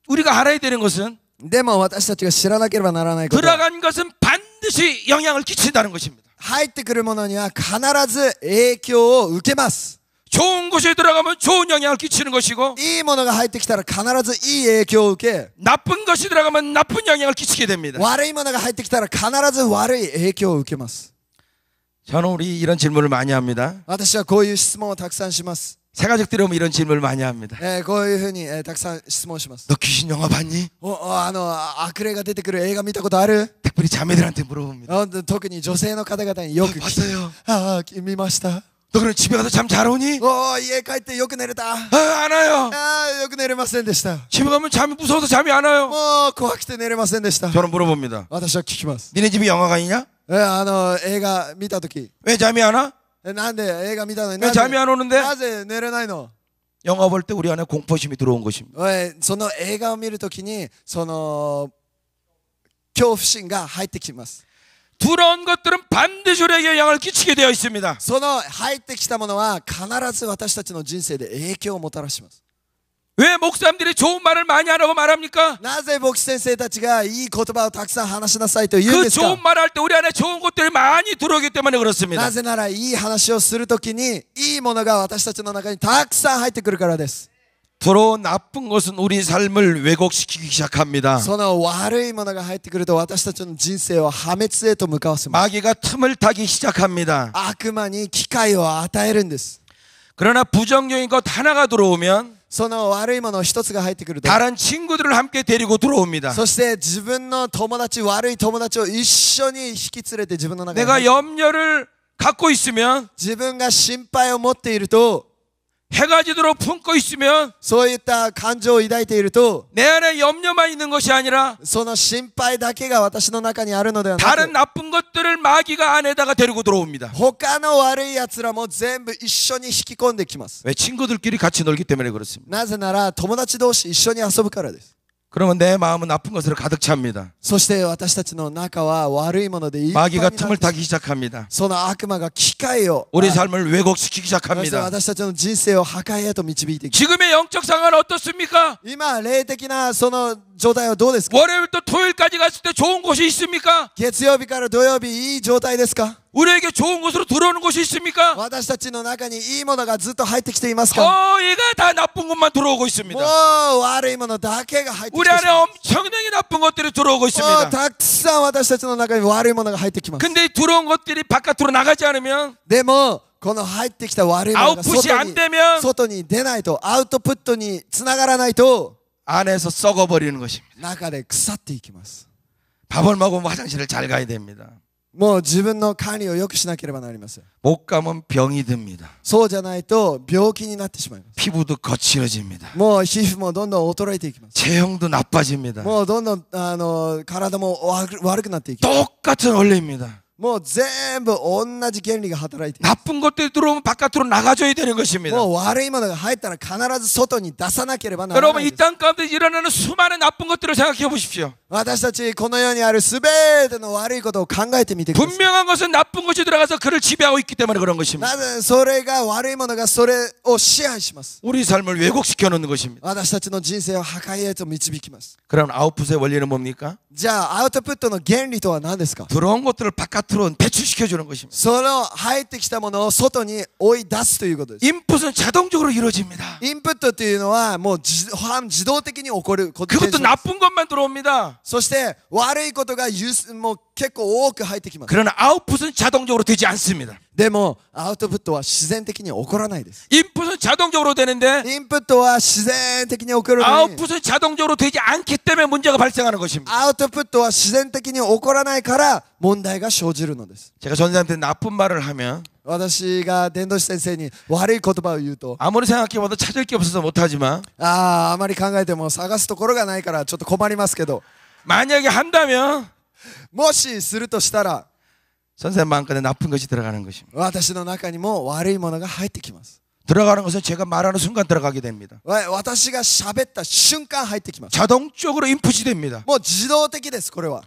우리가 알아야 되는 것은 でも私たちが知らなければならないことは 들어간 것은 반드시 영향을 끼친다는 것입니다. 入ってくるものには必ず影響を受けます。 좋은 곳에 들어가면 좋은 영향을 끼치는 것이고 いいものが入ってきたら必ずいい影響を受け 나쁜 것이 들어가면 나쁜 영향을 끼치게 됩니다. 悪いものが入ってきたら必ず悪い影響を受けます。 저는 우리 이런 질문을 많이 합니다. 私はこういう質問をたくさんします。 새가족들이 오면 이런 질문을 많이 합니다. こういうふうに、たくさん質問します。 너 귀신 영화 봤니? 悪霊が出てくる映画見たことある？ 특별히 자매들한테 물어봅니다. 特に女性の方々によく 봤어요. 見ました。 너 그럼 집에 가서 잠 잘 오니? 家帰ってよく寝れた。 안 와요. よく寝れませんでした。 집에 가면 잠이 무서워서 잠이 안 와요. もう怖くて寝れませんでした。 저는 물어봅니다. 私は聞きます。 니네 집이 영화관이냐? 映画見たとき、 왜 잠이 안 와? なんで映画見たのに 왜 잠이 안 오는데? なぜ寝れないの？ 영화 볼 때 우리 안에 공포심이 들어온 것입니다. その映画を見るときにその恐怖心が入ってきます。 들어온 것들은 반드시 우리에게 영향을 끼치게 되어 있습니다. その入ってきたものは必ず私たちの人生で影響をもたらします。 왜 목사님들이 좋은 말을 많이 하라고 말합니까? なぜ牧師先生たちがいい言葉をたくさん話しなさいと言うん 그 ですか？ 좋은 말을 할 때 우리 안에 좋은 것들이 많이 들어오기 때문에 그렇습니다. なぜならいい話をするときにいいものが私たちの中にたくさん入ってくるからです。 들어온 나쁜 것은 우리 삶을 왜곡시키기 시작합니다. その悪いものが入ってくると私たちの人生を破滅へと向かわせます。 마귀가 틈을 타기 시작합니다. 悪魔に機会を与えるんです。 그러나 부정적인 것 하나가 들어오면 その悪いもの一つが入ってくると 다른 친구들을 함께 데리고 들어옵니다. そして自分の友達悪い友達を一緒に引き連れて自分の中に 내가 염려를 갖고 있으면 自分が心配を持っていると 해가 지도록 품고 있으면 そういった感情を抱いていると、 내 안에 염려만 있는 것이 아니라 その心配だけが私の中にあるのではな 다른 く、 나쁜 것들을 마귀가 안에다가 데리고 들어옵니다. 他の悪い奴らも全部一緒に引き込んできます。 왜? 친구들끼리 같이 놀기 때문에 그렇습니다. なぜなら友達同士一緒に遊ぶからです。 그러면 내 마음은 나쁜 것으로 가득 찹니다. そして私たちの中は悪いものでいっぱいにな 마귀가 って 틈을 타기 시작합니다. その悪魔が機会を 우리 삶을 왜곡시키기 そして 시작합니다. 私たちの人生を破壊へと導いていきます。 지금의 영적 상황은 어떻습니까? 今霊的なその状態はどうですか？ 월요일부터 토요일까지 갔을 때 좋은 곳이 있습니까? 月曜日から土曜日いい状態ですか？ 우리에게 좋은 곳으로 들어오는 곳이 있습니까? 私たちの中にいいものがずっと入ってきていますか？ 거의가 다 나쁜 것만 들어오고 もう 있습니다. 悪いものだけが入ってき 우리 て 안에 엄청나게 나쁜 것들이 들어오고 もう 있습니다. たくさん私たちの中に悪いものが入ってきます。 근데 이 들어온 것들이 바깥으로 나가지 않으면 でもこの入ってきた悪いものが 아웃풋이 안 되면 外に出ないと、アウトプットにつながらないと 안에서 썩어버리는 것입니다. 中で腐っていきます。 밥을 먹으면 화장실을 잘 가야 됩니다. もう自分の管理を良くしなければなりません。 못 가면 병이 듭니다. そうじゃないと病気になってしまいます。 피부도 거칠어집니다. もう皮膚もどんどん衰えていきます。 체형도 나빠집니다. もうどんどん体も悪くなっていきます。 똑같은 원리입니다. もう全部同じ原理が働いています。 나쁜 것들이 들어오면 바깥으로 나가줘야 되는 것입니다. もう悪いものが入ったら必ず外に出さなければならな 여러분 い 이 です。 땅 가운데 일어나는 수많은 나쁜 것들을 생각해 보십시오. 私たちこの世にあるすべての悪いことを考えてみてください。 분명한 것은 나쁜 것이 들어가서 그를 지배하고 있기 때문에 그런 것입니다. なぜそれが悪いものがそれを支配します。 우리 삶을 왜곡시켜 놓는 것입니다. 私たちの人生を破壊へと導きます。 그럼 아웃풋의 원리는 뭡니까? じゃあアウトプットの原理とは何ですか？ 들어온 것들을 바깥으로 배출시켜 주는 것입니다. その入ってきたものを外に追い出すということです。 인풋은 자동적으로 이루어집니다. インプットというのはもう自動的に起こることで 그것도 す。 나쁜 것만 들어옵니다. そして悪いことがもう結構多く入ってきます。 그러나 아웃풋은 자동적으로 되지 않습니다. でもアウトプットは自然的に起こらないです。 인풋은 자동적으로 되는데 インプットは自然的に起こるのに 아웃풋은 자동적으로 되지 않기 때문에 문제가 발생하는 것입니다. アウトプットは自然的に起こらないから問題が生じるのです。 제가 전사한테 나쁜 말을 하면 私が伝道師先生に悪い言葉を言うと、 아무리 생각해봐도 찾을 게 없어서 못하지만 あまり考えても探すところがないからちょっと困りますけど、 만약에 한다면 もしするとしたら 선생님 마음간에 나쁜 것이 들어가는 것입니다. 私の中にも悪いものが入ってきます。 들어가는 것은 제가 말하는 순간 들어가게 됩니다. 私が喋った瞬間入ってきます。 자동적으로 인풋이 됩니다. もう自動的ですこれは。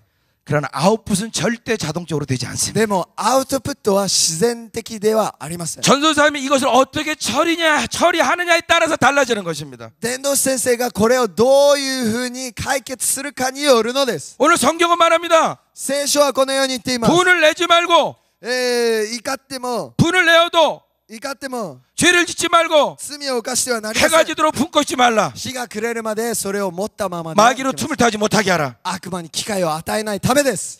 그러나 아웃풋은 절대 자동적으로 되지 않습니다. でもアウトプットは自然的ではありません。 전도사님이 이것을 어떻게 처리하느냐에 따라서 달라지는 것입니다. 伝道師先生がこれをどういうふうに解決するかによるのです。 오늘 성경은 말합니다. 聖書はこのように言っています。 분을 내지 말고 怒っても 분을 내어도 怒っても 죄를 짓지 말고 罪を犯してはなりませ 해가 ん。 지도록 품고 있지 말라. 日が暮れるまでそれを持ったままではいけま 마귀로 せん。 틈을 타지 못하게 하라. 悪魔に機会を与えないためです。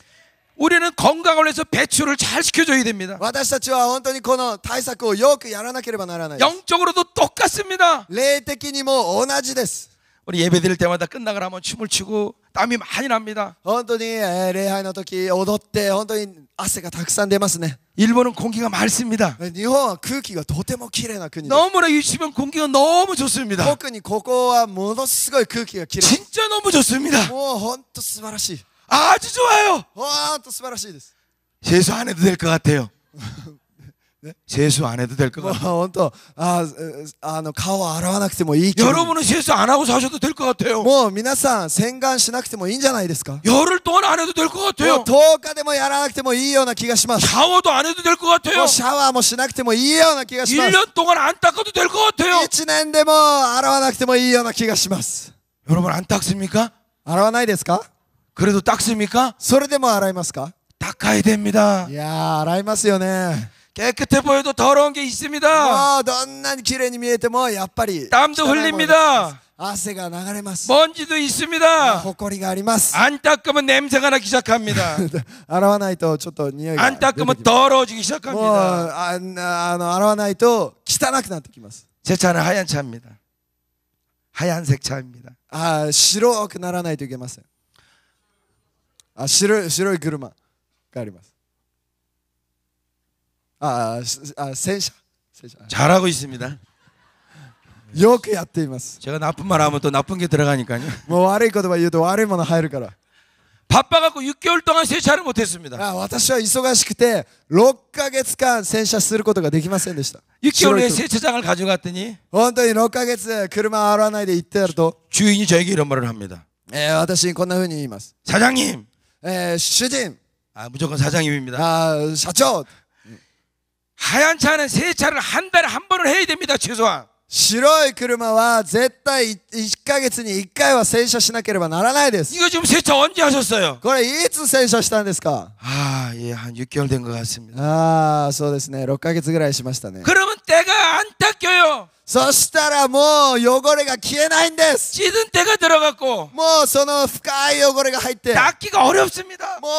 우리는 건강을 위해서 배출을 잘 시켜줘야 됩니다. 私たちは本当にこの対策をよくやらなければならないです。 영적으로도 똑같습니다. 霊的にも同じです。 우리 예배 드릴 때마다 끝나고 나면 춤을 추고 땀이 많이 납니다. 本当に、礼拝の時踊って本当に汗がたくさん出ますね。 일본은 공기가 맑습니다. 日本は空気がとても綺麗な国です。 너무나 이 주변 공기가 너무 좋습니다. 特にここはものすごい空気が綺麗。 진짜 너무 좋습니다. もう本当素晴らしい。 아주 좋아요. 本当素晴らしいです。 세수 안 해도 될 것 같아요. 세수 안 해도 될 것 もう 같아요. 本当顔を洗わなくてもいいけど、 여러분은 세수 안 하고 사셔도 될 것 같아요. もう皆さん洗顔しなくてもいいんじゃないですか。 열흘 동안 안 해도 될 것 もう 같아요. 10日でもやらなくてもいいような気がします。 샤워도 안 해도 될 것 も 같아요. うシャワーもしなくてもいいような気がします。 1년 동안 안 닦아도 될 것 같아요. 1年でも洗わなくてもいいような気がします。 여러분 안 닦습니까? 洗わないですか？ 그래도 닦습니까? それでも洗いますか？ 닦아야 됩니다. いやー洗いますよね。 깨끗해 보여도 더러운 게 있습니다. もうどんなに綺麗に見えてもやっぱり 땀도 汚いものが 흘립니다. 汗が流れます。 먼지도 있습니다. 埃があります。 안 닦으면 냄새가 나기 시작합니다. 洗わないとちょっと匂いが 안 出てき 닦으면 ます。 더러워지기 もう 시작합니다. 洗わないと汚くなってきます。 제 차는 하얀 차입니다. 하얀색 차입니다. 白くならないといけません。白い車があります。戦車。 잘하고 있습니다. よくやっています。 제가 나쁜 말 하면 또 나쁜 게 들어가니까요. もう悪い言葉言うと悪いもの入るから。 바빠갖고 6개월 동안 세차를 못했습니다. 私は忙しくて6ヶ月間洗車することができませんでした。 6개월 후에 세차장을 가져갔더니 本当に6ヶ月車洗わないで行ってやると、 주인이 저에게 이런 말을 합니다. 私にこんな風に言います。 사장님. 主人、 무조건 사장님입니다. 社長、 하얀 차는 세차를 한 달에 한 번을 해야 됩니다. 최소한. 白い車は絶対1ヶ月に1回は洗車しなければならないです。 이거 지금 세차 언제 하셨어요? これいつ洗車したんですか？ 예, 한 6개월 된 것 같습니다. そうですね、6ヶ月ぐらいしましたね。 그러면 때가 안 닦여요. そしたらもう汚れが消えないんです。 찌든 때가 들어갔고 もうその深い汚れが入って、 닦기가 어렵습니다. も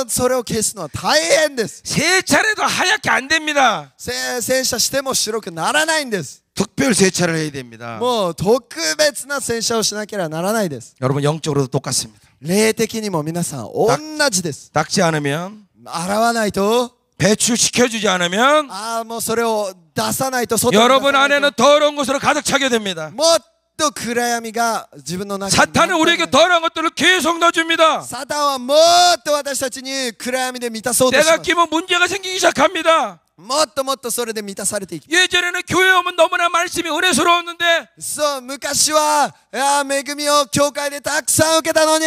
うそれを消すのは大変です。 세차라도 하얗게 안 됩니다. 洗車しても白くならないんです。 특별 세차를 해야 됩니다. もう特別な洗車をしなければならないです。 여러분 영적으로도 똑같습니다. 霊的にも皆さん同じです。 닦지 않으면 洗わないと、 배출시켜주지 않으면 もうそれを出さないと、外に出さ 여러분 ないと 안에는 더러운 것으로 가득 차게 됩니다. もっと暗闇が自分の中に。 사탄은 우리에게 더러운 것들을 계속 넣어줍니다. サタンはもっと私たちに暗闇で満たそうとしま 때가 す。 끼면 문제가 생기기 시작합니다. もっともっとそれで満たされていき。 예전에는 교회 오면 너무나 말씀이 은혜스러웠는데 そう、昔は恵みを教会でたくさん受けたのに、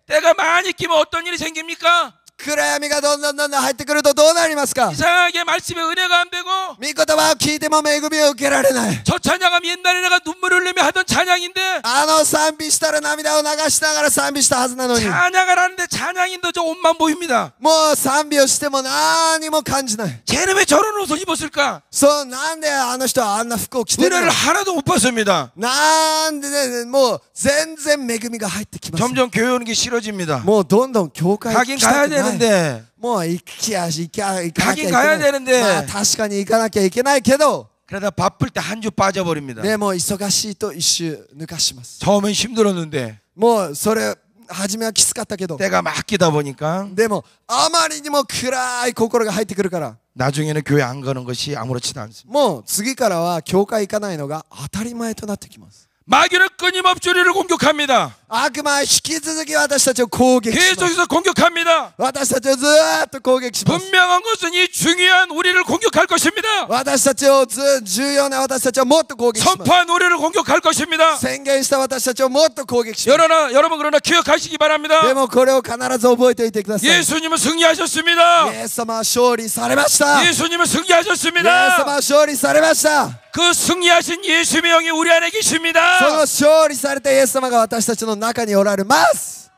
때가 많이 끼면 어떤 일이 생깁니까? 暗闇がどんどん入ってくるとどうなりますか？ 이상하게 말씀에 은혜가 안 되고 御言葉を聞いても恵みを受けられない。 저 찬양하면 옛날에 내가 눈물을 흘리며 하던 찬양인데 賛美したら涙を流しながら賛美したはずなのに、 찬양을 하는데 찬양인도 저 옷만 보입니다. もう賛美をしても何も感じない。 쟤는 왜 저런 옷을 입었을까? そう、なんであの人はあんな服を着てるの？ 은혜를 하나도 못 봤습니다. なんでね、もう全然恵みが入ってきます。 점점 교회 오는 게 싫어집니다. もうどんどん教会に 가긴 来た 가야 くない。 되는데 もう行かなきゃいけ 가긴 な 가야 い。 되는데 まあ確かに行かなきゃいけないけど、 그러다 바쁠 때 한 주 빠져버립니다. でも忙しいと一周抜かします。 처음엔 힘들었는데 もうそれ初めはきつかったけど、 때가 맡기다 보니까 でもあまりにも暗い心が入ってくるから、 나중에는 교회 안 가는 것이 아무렇지도 않습니다. もう次からは教会行かないのが当たり前となってきます。 마귀는 끊임없이 우리를 공격합니다. 悪魔は引き続き私たちを攻撃します。 계속해서 공격합니다. 私たちをずーっと攻撃します。 분명한 것은 이 중요한 우리를 공격할 것입니다. 私たちを重要な私たちをもっと攻撃します。 선포한 우리를 공격할 것입니다. 宣言した私たちをもっと攻撃します。 여러분 그러나 기억하시기 바랍니다. でもこれを必ず覚えておいてください。 예수님은 승리하셨습니다. イエス様は勝利されました。イエス 예수님은 様 승리하셨습니다. は勝利されました。 그 승리하신 예수의 영이 우리 안에 その 계십니다. 勝利されたイエス様が私たちの中におられます。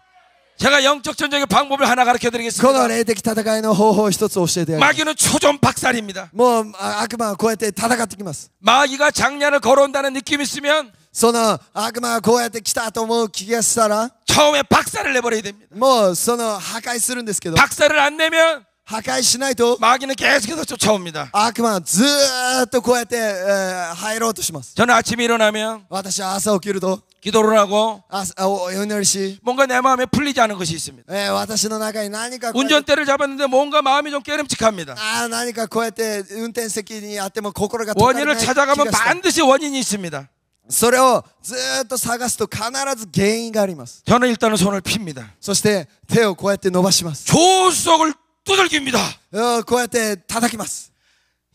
제가 영적 전쟁의 방법을 하나 가르쳐 この 드리겠습니다. 霊的戦いの方法を一つ教えてやります。 마귀는 초전 박살입니다. もう悪魔はこうやって戦ってきます。 마귀가 장난을 걸어온다는 느낌이 있으면 その悪魔がこうやって来たと思う気がしたら、 처음에 박살을 내버려야 됩니다. もうその破壊するんですけど、 박살을 안 내면 破壊しないと 마귀는 계속해서 쫓아옵니다. 悪魔はずーっとこうやって、入ろうとします。 저는 아침에 일어나면 私は朝起きると 기도를 하고 お祈りし、 뭔가 내 마음에 풀리지 않은 것이 있습니다. 私の中に何かこうやって 운전대를 잡았는데 뭔가 마음이 좀 깨름직합니다. 何かこうやって運転席にあっても心が解かれない 원인을 気が 찾아가면 した。 반드시 원인이 있습니다. それをずーっと探すと必ず原因があります。 저는 일단은 손을 핍니다. そして手をこうやって伸ばします。 조속을 두들깁니다. こうやって叩きます。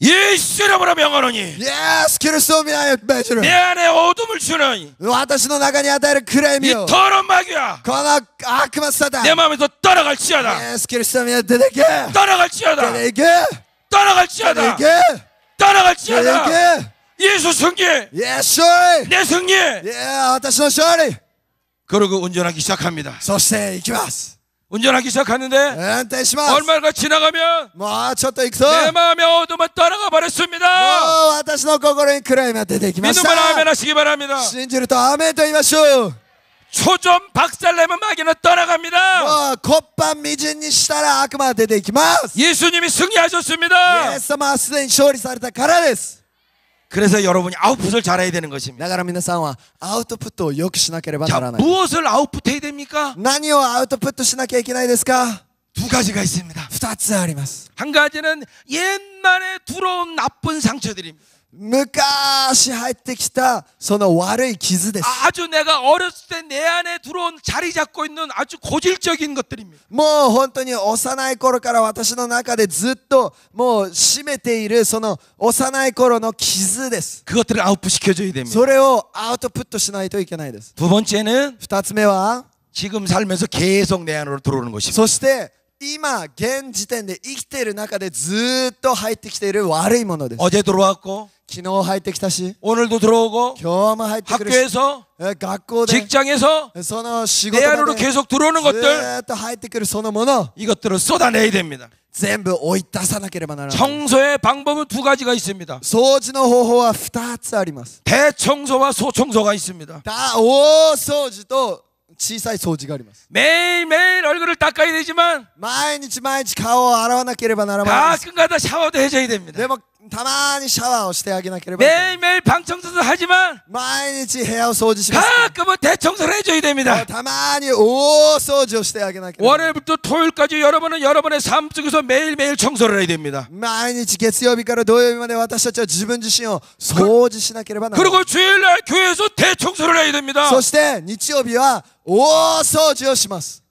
예수 이름으로 명하노니 イエス・キリストを皆に命じる。 내 안에 어둠을 주는 私の中に与える暗 이 闇を、 더러운 마귀야 この悪魔サタン、 내 마음에서 떠나갈지어다. イエス・キリストを皆に出てけ、 떠나갈지어다. 出てけ、出 떠나갈지어다. てけ、出て 떠나갈지어다. け。 예수 승리. イエス勝利。 내 승리. いや、私の勝利。 그러고 운전하기 시작합니다. そして行きます。 운전하기 시작하는데 運転します。 얼마가 지나가면 もうちょっと行くと、 내 마음의 어둠은 떠나가 も 버렸습니다. う私の心に暗闇が出てきまし 믿음을 た。 아멘 하시기 바랍니다. 信じるとアーメンと言いましょう。 초점 박살내면 마귀는 떠나갑니다. もうコッパみじんにしたら悪魔は出ていきます。 예수님이 イ 승리하셨습니다. エス様はすでに勝利されたからです。 그래서 여러분이 아웃풋을 잘해야 되는 것입니다. だから皆さんはアウトプットをよくしなければな 자, らない。 무엇을 아웃풋해야 됩니까? 何をアウトプットしなきゃいけないですか？ 두 가지가 있습니다. 2つあります。 한 가지는 옛날에 들어온 나쁜 상처들입니다. 昔入ってきたその悪い傷です。 아주 내가 어렸을 때 내 안에 들어온 자리 잡고 있는 아주 고질적인 것들입니다. もう本当に幼い頃から私の中でずっともう占めているその幼い頃の傷です。 그것들을 아웃풋시켜줘야 됩니다. それをアウトプットしないといけないです。 두 번째는 二つ目は 지금 살면서 계속 내 안으로 들어오는 것입니다. そして今現時点で生きている中でずっと入ってきている悪いものです。 어제 들어왔고 昨日入ってきたし 오늘도 들어오고 今日も入ってくるし 학교에서 学校で 직장에서 その仕 내 事 안으로 場で 계속 들어오는 ず 것들 っと入ってくるそのもの 이것들을 쏟아내야 됩니다. 全部追い出さなければならない。 청소의 방법은 두 가지가 있습니다. 掃除の方法は2つあります。 대청소와 소청소가 있습니다. 大掃除と小さい掃除があります。 매일매일 얼굴을 닦아야 되지만 毎日毎日顔を洗わなければならないです。 가끔가다 샤워도 해줘야 됩니다. でもたまにシャワーをしてあげなければいけない。 매일매일 방청소도 하지만 毎日部屋を掃除します。 가끔은 대청소를 해줘야 됩니다. たまに大掃除をしてあげなければ。 월요일부터 토요일까지 여러분은 여러분의 삶 속에서 매일매일 청소를 해야 됩니다. 毎日月曜日から土曜日まで私たちは自分自身を掃除しなければならない。 그리고 주일날 교회에서 대청소를 해야 됩니다. そして日曜日は大掃除をします。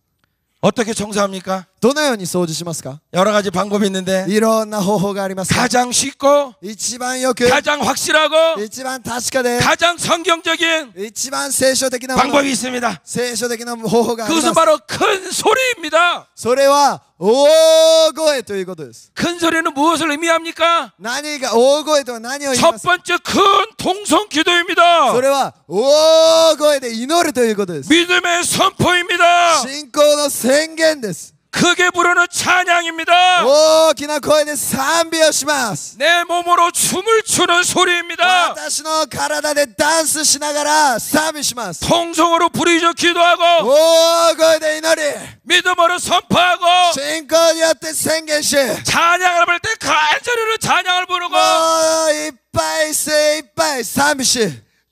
어떻게 청소합니까? どのように掃除しますか？ 여러 가지 방법이 있는데 いろんな方法があります。 가장 쉽고 一番よく、 가장 확실하고 一番確かで、 가장 성경적인 一番聖書的なもの、 방법이 있습니다. 聖書的な方法がありま 그것은 す。 바로 큰 소리입니다. それは大声ということです。 큰 소리는 무엇을 의미합니까? 何が大声とは何を言い 첫 ます？ 번째 큰 통성 기도입니다. それは大声で祈るということです。 믿음의 선포입니다. 信仰の宣言です。 크게 부르는 찬양입니다. 大きな声で賛美をします。 내 몸으로 춤을 추는 소리입니다. 私の体でダンスしながら賛美します。 통성으로 부르짖어 기도하고 大声で祈り、 믿음으로 선포하고 信仰によって宣言し、 찬양을 부를 때 간절히로 찬양을 부르고 もういっぱい精一杯賛美し、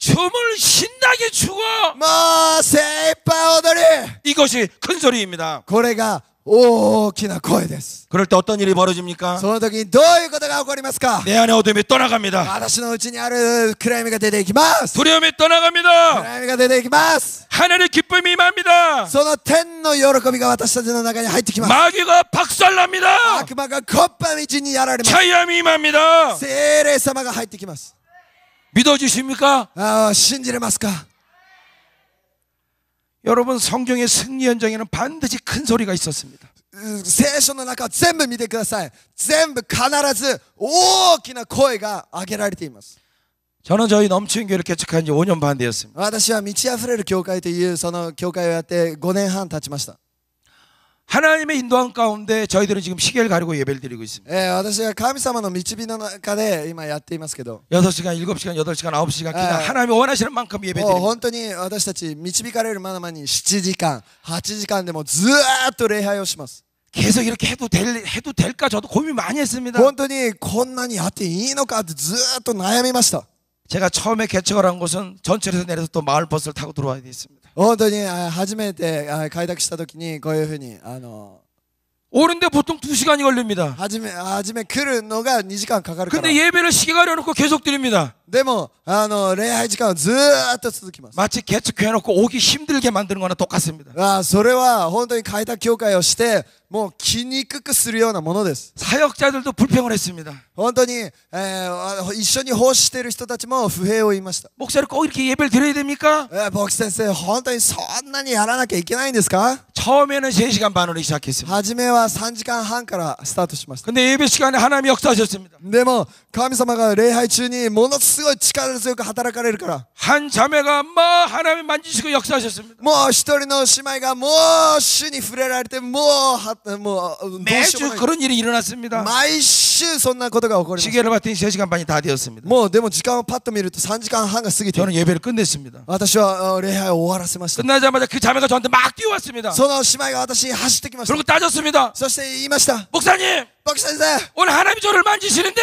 춤을 신나게 추고 もう精一杯踊り、 이것이 큰 소리입니다. これが大きな声です。 그럴 때 어떤 일이 벌어집니까? その時にどういうことが起こりますか？ 내 안에 어둠이 떠나갑니다. 私のうちにある暗闇が出ていきます。 두려움이 떠나갑니다. 暗闇が出ていきます。 하늘의 기쁨이 임합니다. その天の喜びが私たちの中に入ってきます。 마귀가 박살납니다. 悪魔が木っ端道にやられます。 차이함이 임합니다. 聖霊様が入ってきます。 믿어주십니까? 信じれますか？ 여러분 성경의 승리 현장에는 반드시 큰 소리가 있었습니다. 聖書の中を全部見てください。全部必ず大きな声が上げられています。 저는 저희 넘치는 교회를 개척한 지 5년 반 되었습니다. 私は満ち溢れる教会というその教会をやって5年半経ちました。 하나님의 인도함 가운데 저희들은 지금 시계를 가리고 예배를 드리고 있습니다. 私は神様の導きの中で今やっていますけど、 6시간, 7시간, 8시간, 9시간 그냥 하나님이 원하시는 만큼 예배 もう 드립니다. 本当に私たち導かれるままに7時間、8時間でもずーっと礼拝をします。 계속 이렇게 해도 될까 저도 고민 많이 했습니다. 本当にこんなにやっていいのかってずーっと悩みました。 제가 처음에 개척을 한 곳은 전철에서 내려서 또 마을버스를 타고 들어와야 됐습니다. 本当に初めて開拓した時にこういうふうに오는데 보통 2시간이 걸립니다. 初め来るのが2時間かかるから。 근데 예배를 시계 가려놓고 계속 드립니다. でも礼拝時間はずーっと続きます。 마치 개척해놓고 오기 힘들게 만드는 거나 똑같습니다. それは本当に開拓教会をしてもう来にくくするようなものです。 사역자들도 불평을 했습니다. 本当に、一緒に奉仕している人たちも不平を言いました。 목사님 꼭 이렇게 예배를 드려야 됩니까? 牧師先生、本当にそんなにやらなきゃいけないんですか？ 처음에는 3시간 반으로 시작했습니다. 初めは3時間半からスタートしました。 근데 예배 시간에 하나님이 역사하셨습니다. でも神様が礼拝中にものすごい力強く働かれるから、 한 자매가 하나님 만지시고 역사하셨습니다. もう一人の姉妹がもう主に触れられてもうどうしようも 매주 ない。 그런 일이 일어났습니다. 毎週そんなことが起こります。 시계를 봤더니 3시간 반이 다 되었습니다. もうでも時間をパッと見ると3時間半が過ぎている。 저는 예배를 끝냈습니다. 私は礼拝を終わらせました。 끝나자마자 그 자매가 저한테 막 뛰어왔습니다. その姉妹が私に走ってきました。 그리고 따졌습니다. そして言いました。 목사님 牧師先生、 오늘 하나님이 저를 만지시는데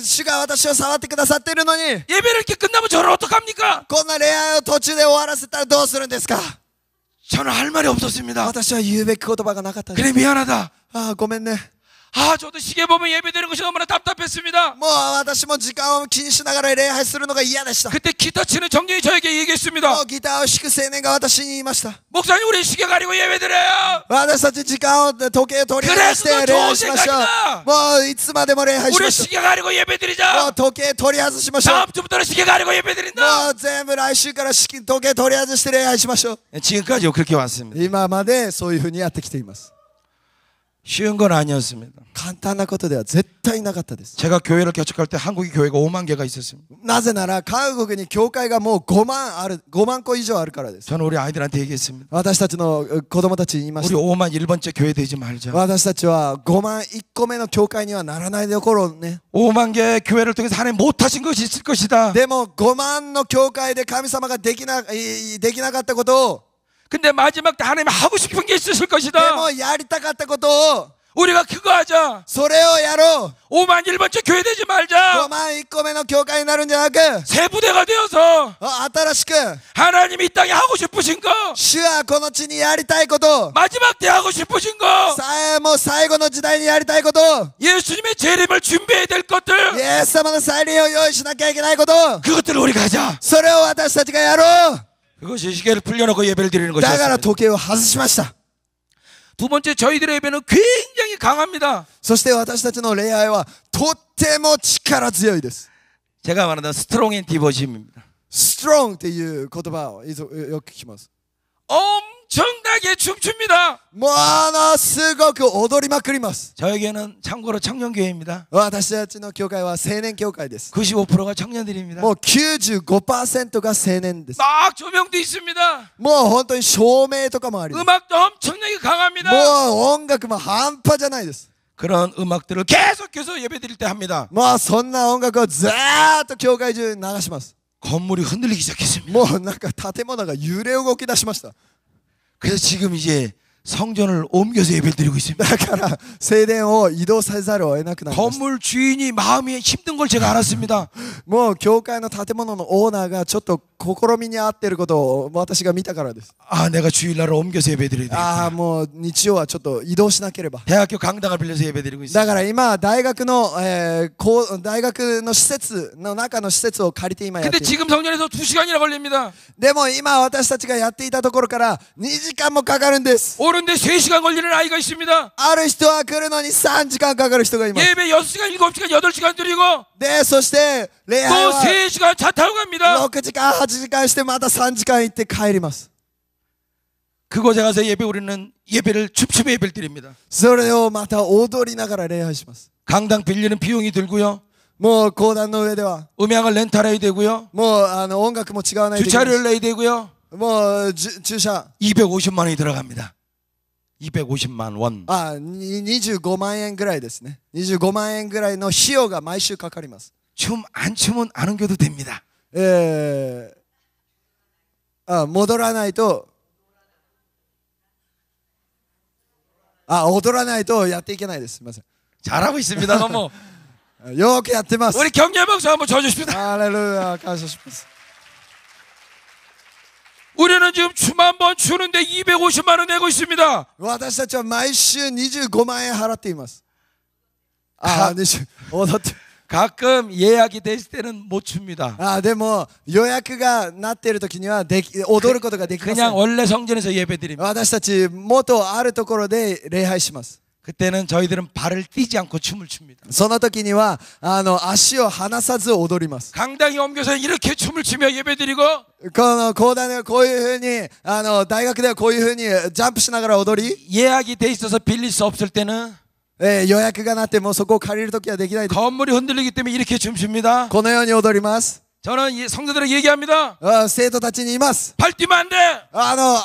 主が私を触ってくださっているのに、 예배를 이렇게 끝나면 저를 어떡합니까? こんな礼拝を途中で終わらせたらどうするんですか？ 저는 할 말이 없었습니다. 私は言うべき言葉がなかったです。 그래 미안하다. ごめんね。 저도 시계 보면 예배드리는 것이 너무나 답답했습니다. もう私も時間を気にしながら礼拝するのが嫌でした。 그때 기타 치는 청년이 저에게 얘기했습니다. もうギターを弾く青年が私に言いました。 목사님, 우리 시계 가리고 예배드려요. 私たち時間を時計を取り外して礼拝しましょう。もういつまでも礼拝し 우리 ましょ 시계 가리고 う。も 예배드리자. う時計取り外しましょう。 다음 주부터는 시계 가리고 예배드린다. もう全部来週から時計取り外して礼拝しましょう。 지금까지 그렇게 왔습니다. 今までそういうふうにやってきています。 쉬운 건 아니었습니다. 簡単なことでは絶対なかったです。 제가 교회를 개척할 때 한국의 교회가 5만 개가 있었습니다. なぜなら韓国に教会がもう5万個以上あるからです。 저는 우리 아이들한테 얘기했습니다. 私たちの子供たちに言いまし 우리 た。 5만 1번째 교회 되지 말자. 私たちは5万1個目の教会にはならないところね。 5만 개의 교회를 통해서 하나님 못하신 것이 있을 것이다. でも5万の教会で神様ができなかったことを、 근데 마지막 때 하나님 하고 싶은 게 있으실 で 것이다. もやりたかったことを、 우리가 그거 하자. それをやろう。 5만 1번째 교회 되지 5 말자. 万1個目の教会になるんじゃなく、 새 부대가 되어서 新しく 하나님이 이 땅에 하고 싶으신 거, 主はこの地にやりたいことを、 마지막 때 하고 싶으신 거, もう最後の時代にやりたいことを、 예수님의 재림을 준비해야 될 것들, イエス様の再臨を用意しなきゃいけないことを、 그것들을 우리가 하자. それを私たちがやろう。 그것이 시계를 풀려놓고 예배를 드리는 だから 것이었습니다. 時計を外しました。 두 번째, 저희들의 예배는 굉장히 강합니다. そして私たちの礼拝はとっても力強いです。 제가 말하는 스트롱 앤 디보심입니다. strong っていう言葉をよく聞きます。 엄청나게 춤춥니다. ものすごく踊りまくります。 저에게는 참고로 청년교회입니다. 私たちの教会は青年教会です。 95%가 청년들입니다. もう 95% が青年です。 막 조명도 있습니다. もう本当に照明とかもあります。 음악도 엄청나게 강합니다. もう音楽も半端じゃないです。 그런 음악들을 계속해서 예배 드릴 때 합니다. もうそんな音楽をずーっと教会中に流します。 건물이 흔들리기 시작했습니다. もうなんか建物が揺れ動き出しました。 그래서 지금 이제 성전을 옮겨서 예배를 드리고 있습니다. だから聖殿を移動せざるを得なくなりました。 건물 주인이 마음이 힘든 걸 제가 알았습니다. もう教会の建物のオーナーがちょっと試みに合っていることを私が見たからです。 아, 내가 주일날을 옮겨서 예배 드려야 あ 되겠다. あ、もう日曜はちょっと移動しなければ。 대학교 강당을 빌려서 예배 드리고 だ 있습니다. から今大学の施設の中の施設を借りて今やって 근데 いる。 지금 성전에서 2시간이나 걸립니다. でも今私たちがやっていたところから2時間もかかるんです。 오는데 3시간 걸리는 아이가 있습니다. ある人は来るのに3時間かかる人がいます。 예배 6시간, 7시간, 8시간 드리고 で、そして礼 또 拝は 3시간 차 타고 갑니다. 6時間8時間してまた3時間行って帰ります。 그곳에 가서 예배 우리는 예배를 춤추며 예배를 드립니다. それをまた踊りながら礼拝します。 강당 빌리는 비용이 들고요. もう講談の上では 음향을 렌탈해야 되고요. もう音楽も違わないといけない 주차료를 내야 되고요. もう駐車 250만 원이 들어갑니다. 250만 원. 25万円ぐらいですね。25万円ぐらいの費用が毎週かかります。 춤 안 추면 안 옮겨도 됩니다. 戻らないと踊らないとやっていけないです。すみません。 잘하고 있습니다. 너무. よくやってます。 우리 경례 박수 한번 쳐주십시다. ハレルヤ、感謝します。 우리는 지금 춤 한 번 추는데 250만 원 내고 있습니다. 私たちは毎週25万円払っています。踊って。 가끔 예약이 됐을 때는 못 춥니다. でも予約がなっている時には踊ることができません。 그냥 원래 성전에서 예배 드립니다. 私たち元あるところで礼拝します。 그때는 저희들은 발을 띄지 않고 춤을 춥니다. その時には足を離さず踊ります。 강당에 옮겨서 이렇게 춤을 추며 예배 드리고 この講談ではこういうふうに大学ではこういうふうにジャンプしながら踊り、 예약이 돼 있어서 빌릴 수 없을 때는 予約がなってもそこを借りる時はできないです。 건물이 흔들리기 때문에 이렇게 춤춥니다. このように踊ります。 저는 성도들에게 얘기합니다. 生徒たちに言います。 발 뛰면 안 돼.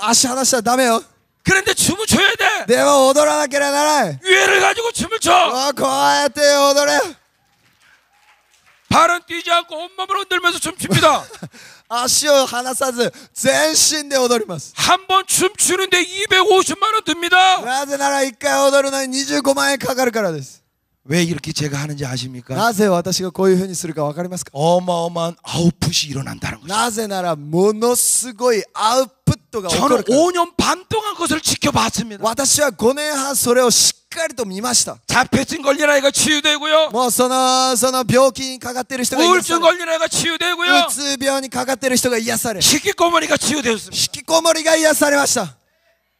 足離しちゃダメよ。 그런데 춤을 춰야 돼. でも踊らなければならない。 위에를 가지고 춤을 춰. こうやって踊れ。 발은 뛰지 않고 온몸을 흔들면서 춤춥니다. 足を離さず全身で踊ります。 한 번 춤추는데 250만 원 듭니다. なぜなら1回踊るのに25万円かかるからです。 왜 이렇게 제가 하는지 아십니까? なぜ私がこういうふうにするか分かりますか？ 어마어마한 아웃풋이 일어난다는 거죠. なぜならものすごいアウトプットが起こ 저는 るから 5년 반 동안 그것을 지켜봤습니다. 私は5年半それをしっかりと見ました。 자폐증 걸린 아이가 치유되고요. もうその病気にかかっている人が癒 우울증 され、 걸린 아이가 치유되고요. うつ病にかかっている人が癒され、 식기꼬머리가 치유되었습니다. 引きこもりが癒されました。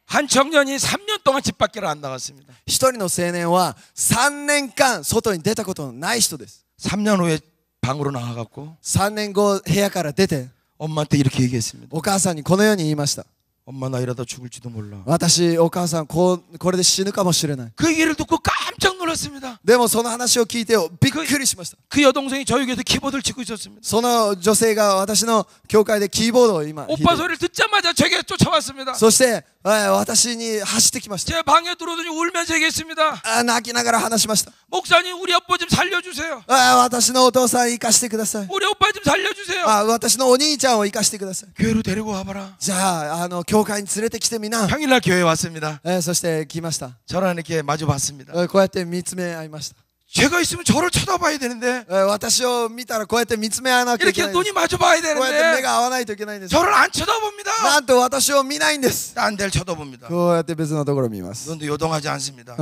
한 청년이 3년 동안 집 밖을 안 나갔습니다. 一人の青年は3年間外に出たことのない人です。 3년 후에 방으로 나가갖고 3年後部屋から出て 엄마한테 이렇게 얘기했습니다. お母さんにこのように言いました。 엄마 나 이러다 죽을지도 몰라. 私、お母さんこれで死ぬかもしれない。 그 얘기를 듣고 깜짝 놀랐습니다. でもその話を聞いてびっくりしました。 그 여동생이 저희 교회에서 키보드를 치고 있었습니다. その女性が私の教会でキーボードを今弾いて 오빠 소리를 듣자마자 제게 쫓아왔습니다. そして私に走ってきました。 제 방에 들어오더니 울면서 얘기했습니다. 泣きながら話しました。 목사님 우리 아빠 좀 살려주세요. 私のお父さん生かしてください。 우리 오빠 좀 살려주세요. 私のお兄ちゃんを生かしてください。 교회로 데리고 와봐라. じゃあ教会に連れてきてみな。 평일날 교회에 왔습니다. そして来ました。 저랑 이렇게 마주봤습니다. こうやって見つめ合いました。 제가 있으면 저를 쳐다봐야 되는데 私を見たらこうやって見つめ合わなきゃいけ 이렇게 ないんです。 눈이 마주봐야 こうやって目 되는데 が合わないといけないんです。 저를 안 쳐다봅니다. なんと私を見ないんです。 딴 데를 쳐다봅니다. こうやって別のところを見ます。 눈도 요동하지 않습니다.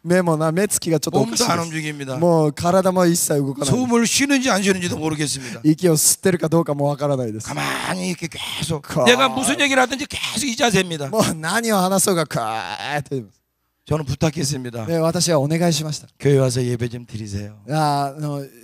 目も目つきがちょっとおかし 몸도 안 いです。 움직입니다. もう体も一切動かない。 숨을 쉬는지 안 쉬는지도 모르겠습니다. 息を吸ってるかどうかもわからないです。 가만히 이렇게 계속 가- 내가 무슨 얘기를 하든지 계속 이 자세입니다. もう何を話そうかカーッと言います。 저는 부탁했습니다. で私はお願いしました。 교회 와서 예배 좀 드리세요.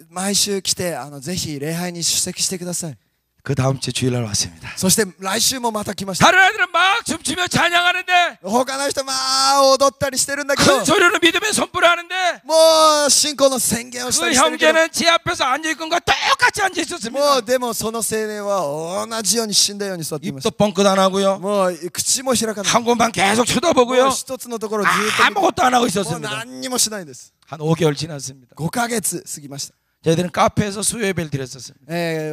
毎週来てぜひ礼拝に出席してください。 그 다음 주 주일날 왔습니다. そして来週もまた来ました。 다른 아이들은 막 춤추며 찬양하는데 他の人まあ踊ったりしてるんだけど、 큰 소리로 믿음의 선포를 하는데 もう信仰の宣言をした 그 りしてるけど、 형제는 제 앞에서 앉아있건 것과 똑같이 も 앉아있었습니다. うでもその青年は同じように死んだように座っていまし 입도 た。 뻥끗 안 하고요. もう口も開かない 한 곳만 계속 もう 쳐다보고요. 一つのところをずっと見て 아무것도 안 하고 もう 있었습니다. 何にもしないんです。 한 5개월 지났습니다. 5ヶ月過ぎました。 저희들은 카페에서 수요 예배를 드렸었습니다.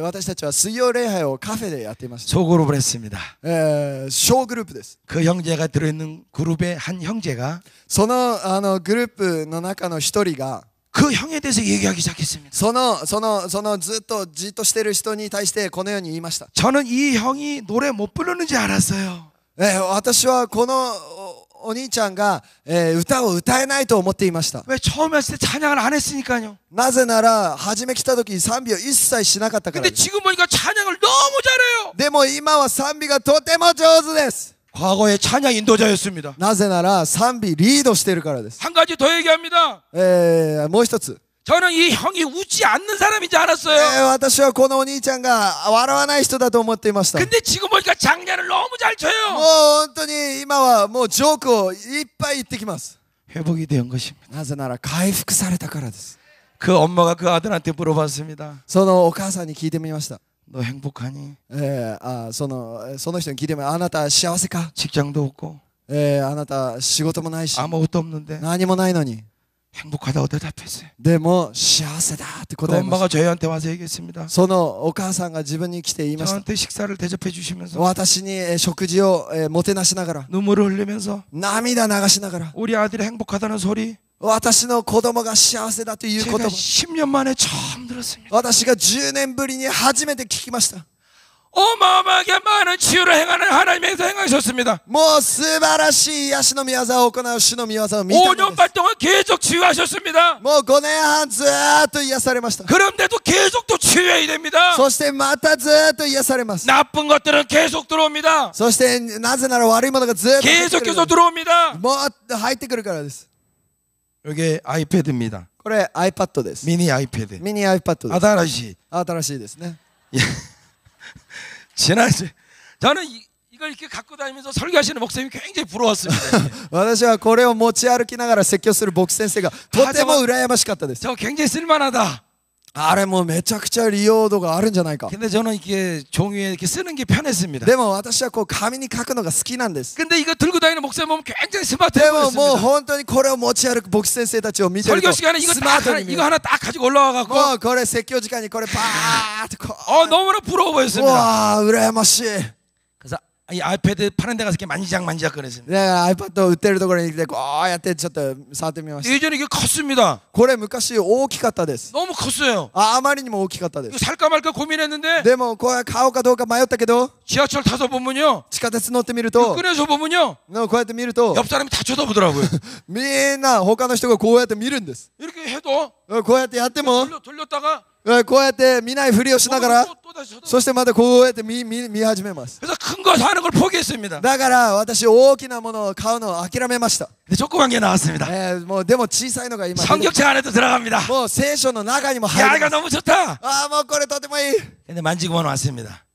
私たちは水曜礼拝をカフェでやっていました。 소그룹을 했습니다. 小グループです。 그 형제가 들어있는 그룹의 한 형제가 そのグループの中の一人が 그 형에 대해서 얘기하기 시작했습니다. そのずっとしてる人に対してこのように言いました。 저는 이 형이 노래 못 부르는지 알았어요. 私はこのお兄ちゃんが、歌を歌えないと思っていました。 왜 처음에 왔을 때 찬양을 안 했으니까요. なぜなら初め来た時賛美を一切しなかったから 근데 です。 지금 보니까 찬양을 너무 잘해요. でも今は賛美がとても上手です。 과거에 찬양 인도자였습니다. なぜなら賛美リードしてるからです。 한 가지 더 얘기합니다. もう一つ、 저는 이 형이 웃지 않는 사람인 줄 알았어요. 私はこのお兄ちゃんが笑わない人だと思っていました。 근데 지금 보니까 장난을 너무 잘 もう 쳐요. 本当に今はもうジョークをいっぱい言ってきます。 회복이 된 것입니다. なぜなら回復されたからです。 그 엄마가 그 아들한테 물어봤습니다. そのお母さんに聞いてみました。 너 행복하니? その人に聞いてみあなた幸せか、 직장도 없고 あなた仕事もないし 아무것도 없는데 何もないのに 행복하다고 대답했어요. でも幸せだって 그 答えました。 엄마가 저희한테 와서 얘기했습니다. そのお母さんが自分に来て言いました。 저한테 식사를 대접해 주시면서 私に食事をもてなしながら 눈물을 흘리면서 涙流しながら 우리 아들이 행복하다는 소리 私の子供が幸せだという言 제가 葉 10년 만에 처음 들었습니다. 私が10年ぶりに初めて聞きました。 어마어마하게 많은 치유를 행하는 하나님께서 행하셨습니다. もう素晴らしい癒しの御業を行う主の御業を見たの 5년 で 반 동안 계속 치유하셨습니다. す。もう5年半ずーっと癒されました。 그런데도 계속 또 치유해야 됩니다. そしてまたずーっと癒されます。 나쁜 것들은 계속 들어옵니다. そしてなぜなら悪いものがずーっと入ってくる 계속해서 들어옵니다. もう入ってくるからです。 이게 아이패드입니다. これ iPad です。 미니 아이패드. ミニ iPad です。 아다라시. 新しいですね。 지난주에 저는 이걸 이렇게 갖고 다니면서 설교하시는 목사님이 굉장히 부러웠습니다. 私はこれを持ち歩きながら説教する牧師先生がとても羨ましかったです。 저 굉장히 쓸만하다. あれもうめちゃくちゃ利用度があるんじゃないか。 근데 저는 이렇게 종이에 이렇게 쓰는 게 편했습니다. でも私はこう紙に書くのが好きなんです。 근데 이거 들고 다니는 목사님 보면 굉장히 で 스마트해 ももう 보였습니다. 本当にこれを持ち歩く牧師先生たちを見てる 설교 と 시간에 이거 スマー 딱 ト 하나, に見え 이거 る。 하나 딱 가지고 올라와갖고 もうこれ説教時間にこれパーッとこう 너무나 부러워 보였습니다. わあ羨ましい。 그래서 이 아이패드 파는 데 가서 이렇게 만지작 거렸습니다. で iPad を売ってるところに来てこうやってちょっと触ってみました。 예전에 이게 컸습니다. これ昔大きかったです。 너무 컸어요. あまりにも大きかったで 이거 す。 살까 말까 고민했는데 でもこれ買おうかどうか迷ったけど 지하철 타서 보면요, 地下鉄乗ってみると 꺼내서 보면요, こうやって見ると 옆 사람이 다 쳐다보더라고요. みんな他の人がこうやって見るんです。 이렇게 해도 こうやってやっても 돌렸다가 こうやって見ないふりをしながら 또 다시 쳐다보고. そしてまたこうやって見始めます。 그래서 큰 거 사는 걸 포기했습니다. だから私大きなものを買うのを諦めました。 근데 조그만 게 나왔습니다. もうでも小さいのが今出て 성경책 안에도 들어갑니다. もう聖書の中にも 야, 入り 이거 ます。 너무 좋다. もうこれとてもいい。 근데 만지고만 왔습니다.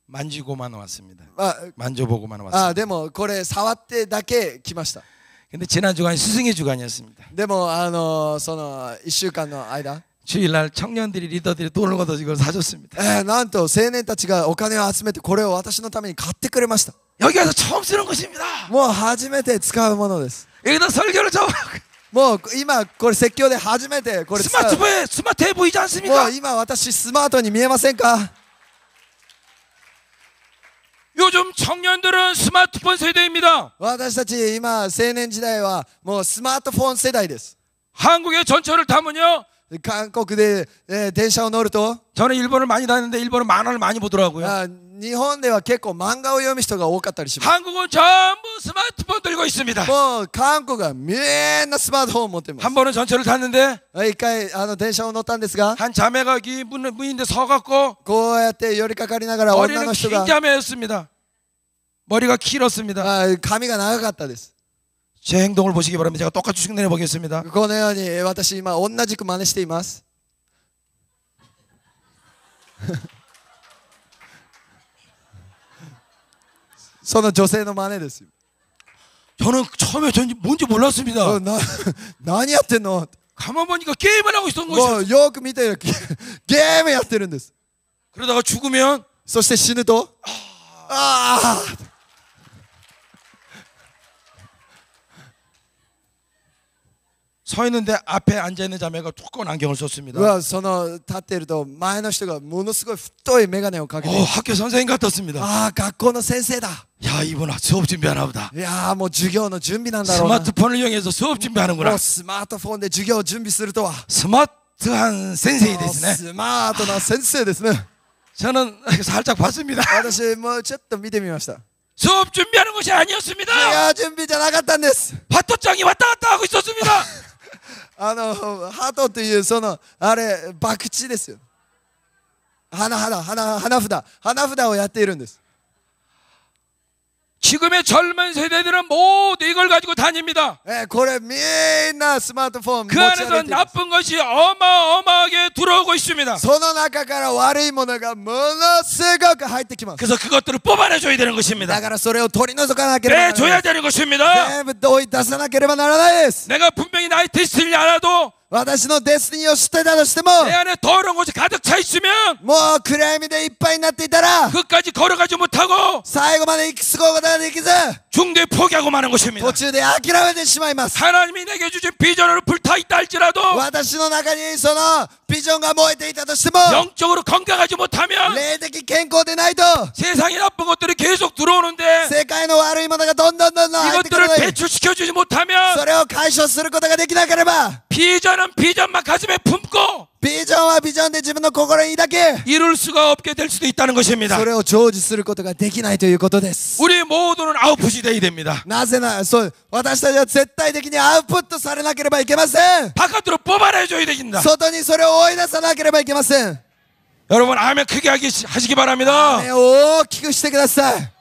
만지고만 왔습니다. あ 만져보고만 왔습니다. でもこれ触ってだけ来ました。 근데 지난 주간이 스승의 주간이었습니다. でもその1週間の間 주일날 청년들이 리더들이 돈을 걷어서 이걸 사줬습니다. なんと青年たちがお金を集めてこれを私のために買ってくれました。 여기 와서 처음 쓰는 것입니다. もう初めて使うものです。 여기다 설교를 저 もう今これ説教で初めてこれ使う。 스마트해 보이지 も 않습니까? う今私スマートに見えませんか？ 요즘 청년들은 스마트폰 세대입니다. 私たち今青年時代はもうスマートフォン世代です。 한국의 전철을 타면요, 韓国で、電車を乗ると 저는 일본을 많이 다녔는데 일본은 만화를 많이 보더라고요. 日本では結構漫画を読む人が多かったりします。 한국은 전부 스마트폰 들고 있습니다. もう韓国はみんなスマートフォンを持っています。 한 번은 전철을 탔는데 一回電車を乗ったんですが 한 자매가 여기 문인데 서갖고 こうやって寄りかかりながら女 머리는 の人 긴 が 자매였습니다. 머리가 길었습니다. 髪が長かったです。 제 행동을 보시기 바랍니다. 제가 똑같이 흉내내 보겠습니다. このように私今同じく真似しています。その女性の真似ですよ。 저는 처음에 뭔지 몰랐습니다. 何やってんの？ 가만 보니까 게임을 하고 있었던 も 것이죠. うよく見てゲームやってるんです。 그러다가 죽으면 そして死ぬと서 있는데 앞에 앉아 있는 자매가 두꺼운 안경을 썼습니다. その立っていると前の人がものすごい太い眼鏡をかけて 학교 선생님 같았습니다. 学校の先生だ。 야, 이분 수업 준비하나 보다. いやーもう授業の準備なんだろうな。 스마트폰을 이용해서 수업 준비하는구나. もうスマートフォンで授業を準備するとは。 스마트한 센세이 됐네. スマートな先生ですね。 저는 살짝 봤습니다. 私もうちょっと見てみました。 수업 준비하는 것이 아니었습니다. いや準備じゃなかったんです。 파토장이 왔다 갔다 하고 있었습니다. ハトというそのあれ博打ですよ。花札をやっているんです。 지금의 젊은 세대들은 모두 이걸 가지고 다닙니다. これみんなスマートフォン持 그 ち歩い 안에서 ている。 나쁜 것이 어마어마하게 들어오고 있습니다. その中から悪いものがものすごく入ってきます。 그래서 그것들을 뽑아내줘야 되는 だ 것입니다. からそれを取り除かなければならない。 내줘야 되는 것입니다. 全部同意出さなければならないです。 내가 분명히 나의 데스티니를 알아도 私のデスティニーを知ってたとしても 내 안에 더러운 것이 가득 차 있으면 もう暗闇でいっぱいになっていたら 끝까지 걸어가지 못하고 最後まで行き過ごうことができず 중도에 포기하고 마는 것입니다. 途中で諦めてしまいます。 하나님이 내게 주신 비전으로 불타 있다 할지라도 私の中にそのビジョンが燃えていたとしても 영적으로 건강하지 못하면 霊的健康でないと 세상에 나쁜 것들이 계속 들어오는데 世界の悪いものがどんどん入ってくる 이것들을 のに 배출시켜주지 못하면 それを解消することができなければ 비전은 비전만 가슴에 품고 ビジョンはビジョンで自分の心に抱け 이룰 수가 없게 될 수도 있다는 것입니다. それを成就することができないということです。 우리 모두는 아웃풋이 돼야 됩니다. なぜなら私たちは絶対的にアウトプットされなければいけません。 바깥으로 뽑아내줘야 됩니다. 外にそれを追い出さなければいけません。 여러분 아멘 크게 하시기 바랍니다. 大きくしてください。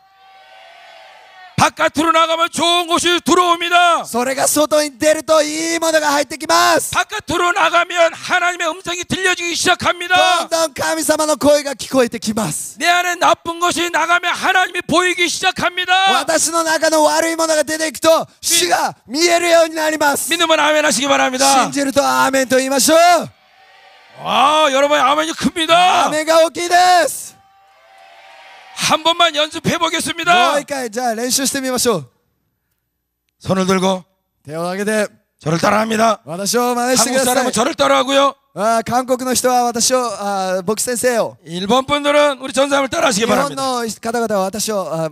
바깥으로 나가면 좋은 것이 들어옵니다. それが外に出るといいものが入ってきます。 바깥으로 나가면 하나님의 음성이 들려지기 どん 시작합니다. どん神様の声が聞こえてきます。 내 안에 나쁜 것이 나가면 하나님이 보이기 시작합니다. 私の中の悪いものが出ていくと主が見えるようになります。 믿으면 아멘 하시기 바랍니다. 信じるとアーメンと言いましょう。 와, 여러분의 아멘이 ア 큽니다. ーメンが大きいです。 한 번만 연습해 もう 보겠습니다. 一回じゃあ練習してみましょう。 손을 들고 手を挙げて 저를 따라합니다. 私を真似してく 한국 ださ 사람은 い。 저를 따라하고요. 韓国の人は私を僕先生を 일본 분들은 우리 전사님을 따라하시기 日本 바랍니다. の方々は私を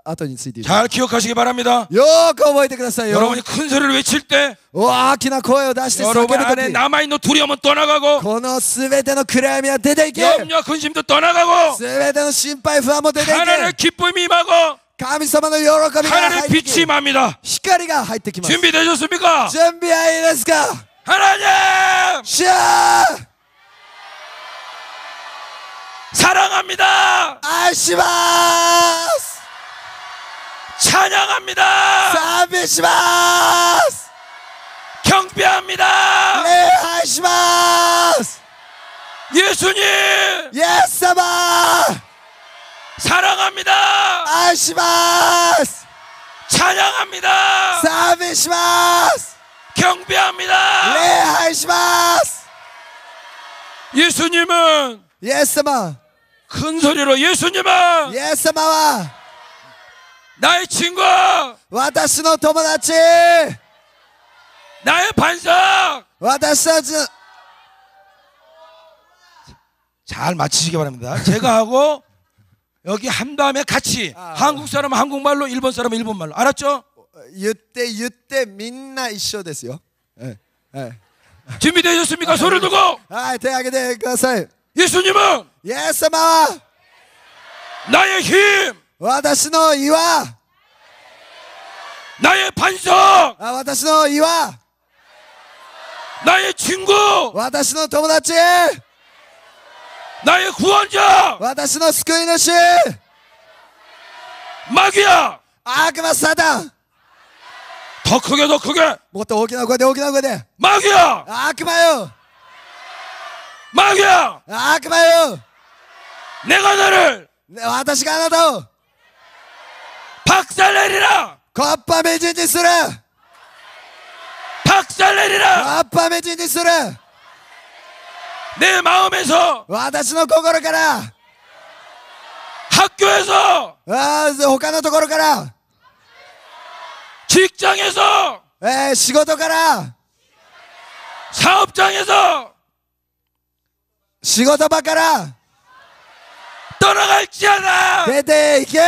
後についている 잘 기억하시기 바랍니다. よーく覚えてくださいよ 여러분이 큰 소리를 외칠 때 大きな声を出して叫 여러분 ぶ 안에 時 남아있는 두려움은 떠나가고 この全ての暗闇は出ていけ 염려 근심도 떠나가고 全ての心配不安も出てい 하나님의 け 기쁨이 임하고 神様の喜びが入 하나님의 ってき 빛이 임합니다. 光が入ってきます 준비되셨습니까? 準備はいいですか 하나님 シャー 사랑합니다. 愛します 찬양합니다. 賛美します 경배합니다. 礼拝します 예수님 イエス様 사랑합니다. 愛します 찬양합니다. 賛美します 경배합니다. 礼拝します 예수님은 イエス様 큰 소리로 예수님은 イエス様は 나의 친구, 私の友達 나의 반석. 私たちの 잘 맞히시기 바랍니다. 제가 하고 여기 한 다음에 같이 한국 사람은 한국말로 일본 사람은 일본말로 알았죠? 言ってみんな一緒ですよはい 준비되셨습니까? 소리 들고 はい手挙げてください 예수님은 イエス様は 나의 힘, 私の岩 나의 반석, 私の岩 나의 친구, 私の友達 나의 구원자. 私の救い主 마귀야, 悪魔サタン 더 크게 더 크게. もっと大きな声で大きな声で 마귀야, 悪魔よ 마귀야, 悪魔よ 내가 너를 私があなたを 박살내리라, コッパみじんにする 박살내리라. コッパみじんにする 내 마음에서, 私の心から 학교에서, 他のところから 직장에서, 仕事から 사업장에서 仕事場から 떠나갈지어다, 出ていけ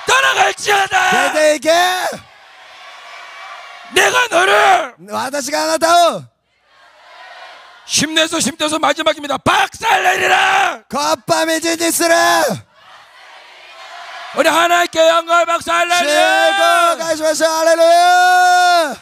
떠나갈지어다. 出ていけ 내가 너를 私があなたを 힘내서 마지막입니다. 박살내리라. コッパみじんにする 우리 하나님께 영광을 集合 박살내리라. 返しましょうハレルヤ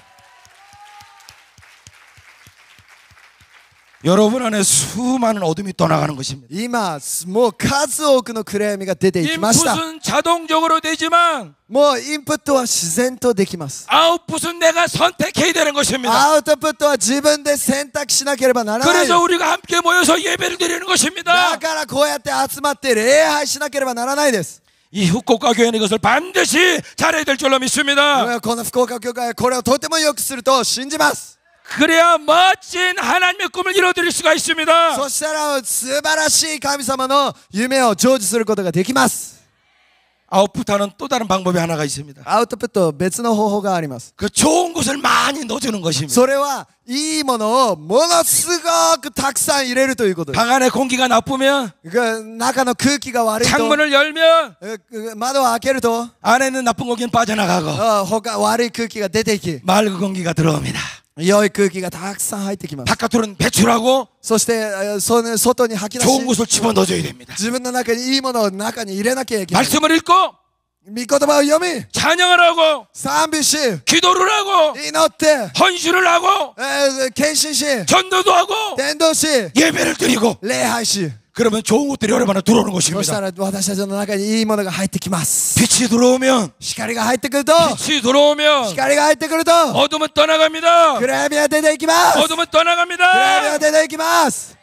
여러분 안에 수많은 어둠이 떠나가는 것입니다. 今もう数多くの暗闇が出ていきました 인풋은 자동적으로 되지만 もうインプットは自然とできます 아웃풋은 내가 선택해야 되는 것입니다. アウトプットは自分で選択しなければならない 그래서 우리가 함께 모여서 예배를 드리는 것입니다. だからこうやって集まって礼拝しなければならないです 이 후쿠오카 교회는 이것을 반드시 잘해야 될 줄로 믿습니다. この福岡教会はこれをとてもよくすると信じます 그래야 멋진 하나님의 꿈을 이뤄드릴 수가 있습니다. そしたら素晴らしい神様の夢を成就することができます 아웃풋하는 또 다른 방법이 하나가 있습니다. アウトプット別の方法があります 그 좋은 것을 많이 넣어주는 것입니다. それはいいものをものすごくたくさん入れるということです 방 안에 공기가 나쁘면 中の空気が悪いと 창문을 열면 窓を開けると 안에 있는 나쁜 공기는 빠져나가고 他悪い空気が出ていき 맑은 공기가 들어옵니다. 良い空気がたくさん入ってきます 바깥으로는 배출하고 そしてその外に吐き出 좋은 し 것을 집어넣어줘야 됩니다. 自分の中にいいものを中に入れなきゃいけない 말씀을 읽고 御言葉を読み 찬양을 하고 賛美し 기도를 하고 祈って 헌신을 하고 献身し 전도도 하고 伝道し 예배를 드리고 礼拝し 그러면 좋은 것들이 여러분 안에 들어오는 そした 것입니다. ら私たちの中にいいものが入ってきます 빛이 들어오면 光が入ってくると 빛이 들어오면 光が入ってくると 어둠은 떠나갑니다. 暗闇は出ていきます 어둠은 暗闇 떠나갑니다. は出ていきます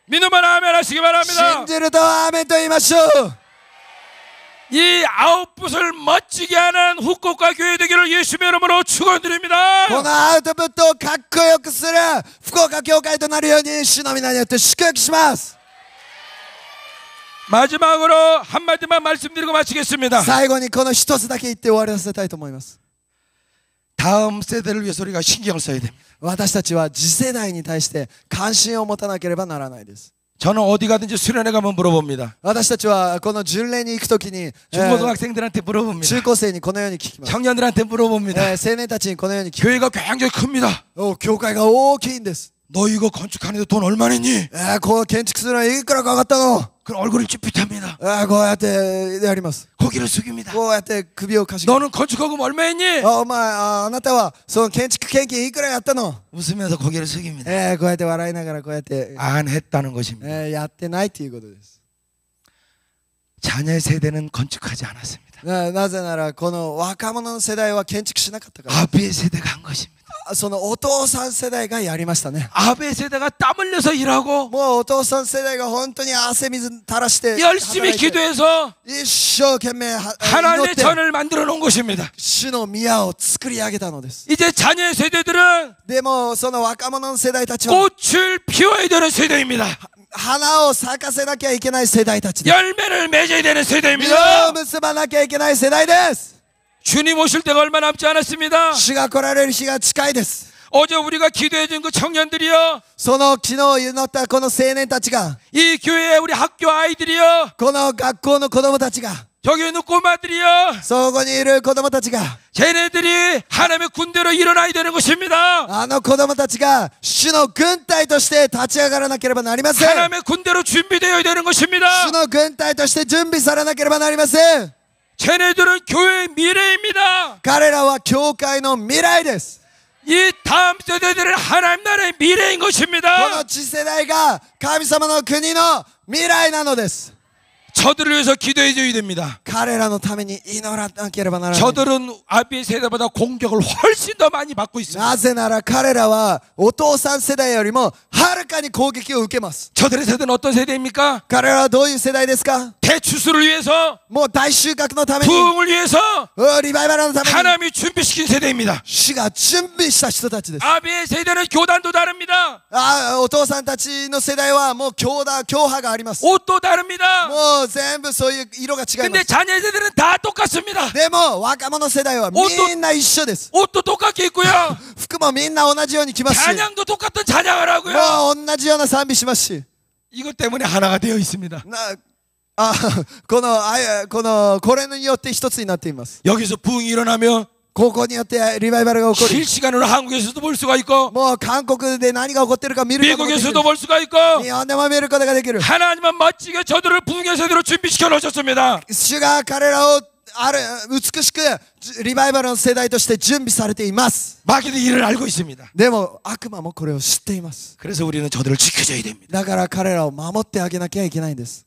믿음만 아멘 하시기 바랍니다. 信じるとアーメンと言いましょう 이 아웃풋을 멋지게 하는 후쿠오카 교회 되기를 예수님의 이름으로 축원드립니다. このアウトプットをかっこよくする福岡教会となるように主の皆によって祝福します 마지막으로 한마디만 말씀드리고 마치겠습니다. 最後にこの一つだけ言って終わらせたいと思います 다음 세대를 위해서 우리가 신경을 써야 됩니다. 私たちは次世代に対して関心を持たなければならないです。 저는 어디 가든지 수련회 가면 물어봅니다. 私たちはこの巡礼に行くときに、 중고등학생들한테 물어봅니다. 中高生にこのように聞きます。 청년들한테 물어봅니다. 青年たちにこのように聞きます。 교회가 굉장히 큽니다. 教会が大きいんです。 너 이거 건축하는데 돈 얼마 냈니? こう建築するのにいくらかかったの？ 그럼 얼굴이 찌릿합니다. こうやってやります。 고개를 숙입니다. こうやって首をかしげ。 너는 건축하고 얼마 했니? お前あなたはその建築献金いくらやったの？ 웃으면서 고개를 숙입니다. こうやって笑いながらこうやって、 안 했다는 것입니다. やってないということです。 자녀의 세대는 건축하지 않았습니다. なぜならこの若者の世代は建築しなかったから。 아비의 세대가 한 것입니다. そのお父さん世代がやりましたね。 아비의 세대가 땀 흘려서 일하고 もうお父さん世代が本当に汗水垂らして 열심히 기도해서 一生懸命祈 하나님의 って 전을 만들어 놓은 것입니다. 主の宮を作り上げたのです。 이제 자녀의 세대들은 でもその若者の世代たちは 꽃을 피워야 되는 세대입니다. 花を咲かせなきゃいけない世代たちです。 열매를 맺어야 되는 実 세대입니다. を結ばなきゃいけない世代です。 주님 오실 때가 얼마 남지 않았습니다. 主が来られる日が近いです。 어제 우리가 기도해 준 그 청년들이요, その昨日祈ったこの青年たちが 이 교회 우리 학교 아이들이요, この学校の子供たちが 저기 있는 꼬마들이요, そこにいる子供たちが 쟤네들이 하나님의 군대로 일어나야 되는 것입니다. あの子供たちが主の軍隊として立ち上がらなければなりません。 하나님의 군대로 준비되어야 되는 主 것입니다. の軍隊として準備されなければなりません。 쟤네들은 교회의 미래입니다. 彼らは教会の未来です。 이 다음 세대들은 하나님 나라의 미래인 この 것입니다. 次世代が神様の国の未来なのです。 저들을 위해서 기도해 줘야 됩니다. 彼らのために祈らなければならない。 저들은 아비의 세대보다 공격을 훨씬 더 많이 받고 있습니다. なぜなら彼らはお父さん世代よりもはるかに攻撃を受けます。 저들의 세대는 어떤 세대입니까? 彼らはどういう世代ですか？ 대추수를 위해서, もう大収穫のために、 부흥을 위해서 リバイバルのために 하나님이 준비시킨 세대입니다. 主が準備した人たちです。 아비의 세대는 교단도 다릅니다. お父さんたちの世代はもう教派があります。 옷도 다릅니다. もう全部そういう色が違いま 근데 す。 자녀 세대는 다 똑같습니다. でも若者世代はみんな一緒です。 옷도 똑같게 입고요. 服もみんな同じように着ますし、 찬양도 똑같은 찬양을 하고요. もう同じような賛美しますし、 이것 때문에 하나가 되어 있습니다. これによって一つになっています。 여기서 부흥이 일어나면 ここによってリバイバルが起こり、 실시간으로 한국에서도 볼 수가 있고 もう韓国で何が起こってるか見ることができる。 미국에서도 볼 수가 있고 日本でも見ることができる。 하나님은 멋지게 저들을 부흥의 세대로 준비시켜 놓으셨습니다. 主が彼らを美しくリバイバルの世代として準備されています。 마귀도 이를 알고 있습니다. でも悪魔もこれを知っています。 그래서 우리는 저들을 지켜줘야 됩니다. だから彼らを守ってあげなきゃいけないんです。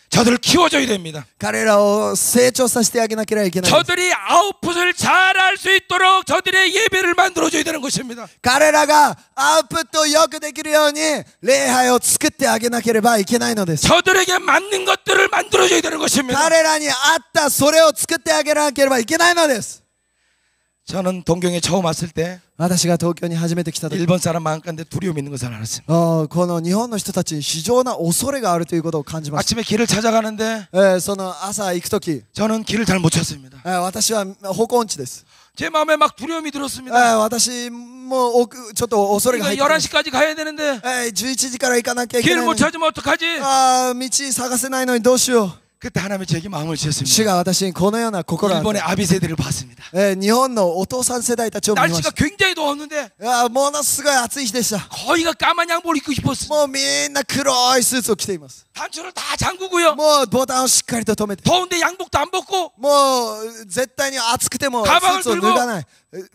저들을 키워줘야 됩니다. 彼らを成長させてあげなければいけないんです。 저들이 아웃풋을 잘할 수 있도록 저들의 예배를 만들어줘야 되는 것입니다. 彼らがアウトプットをよくできるように礼拝を作ってあげなければいけないのです。 저들에게 맞는 것들을 만들어줘야 되는 것입니다. 彼らに合ったそれを作ってあげなければいけないのです。 저는 동경에 처음 왔을 때 私が東京に初めて来た時、 일본 사람 많은데 두려움 있는 것을 알았습니다. この日本の人たちに非常な恐れがあるということを感じました。 아침에 길을 찾아가는데 その朝行く時、 저는 길을 잘 못 찾습니다. 私は歩行音痴です。 제 마음에 막 두려움이 들었습니다. 私もちょっと恐れが入ってきました。 11시까지 가야 되는데 11時から行かなきゃいけない 길 の 못 に、 찾으면 어떡하지? 道探せないのにどうしよう。 그때 하나님이 제게 마음을 主 주셨습니다. が私にこのような心を与 일본의 아비 세대를 봤습니다. え、日本のお父さん世代たちを見まし 날씨가 た。 굉장히 더웠는데 ものすごい暑い日でした。 거의가 까만 양복을 입고 싶었어요. もうみんな黒いスーツを着ています。 단추를 다 잠그고요. もうボタンをしっかりと止めて、 더운데 양복도 안 벗고 もう絶対に暑くてもスカバンをーツを脱がない。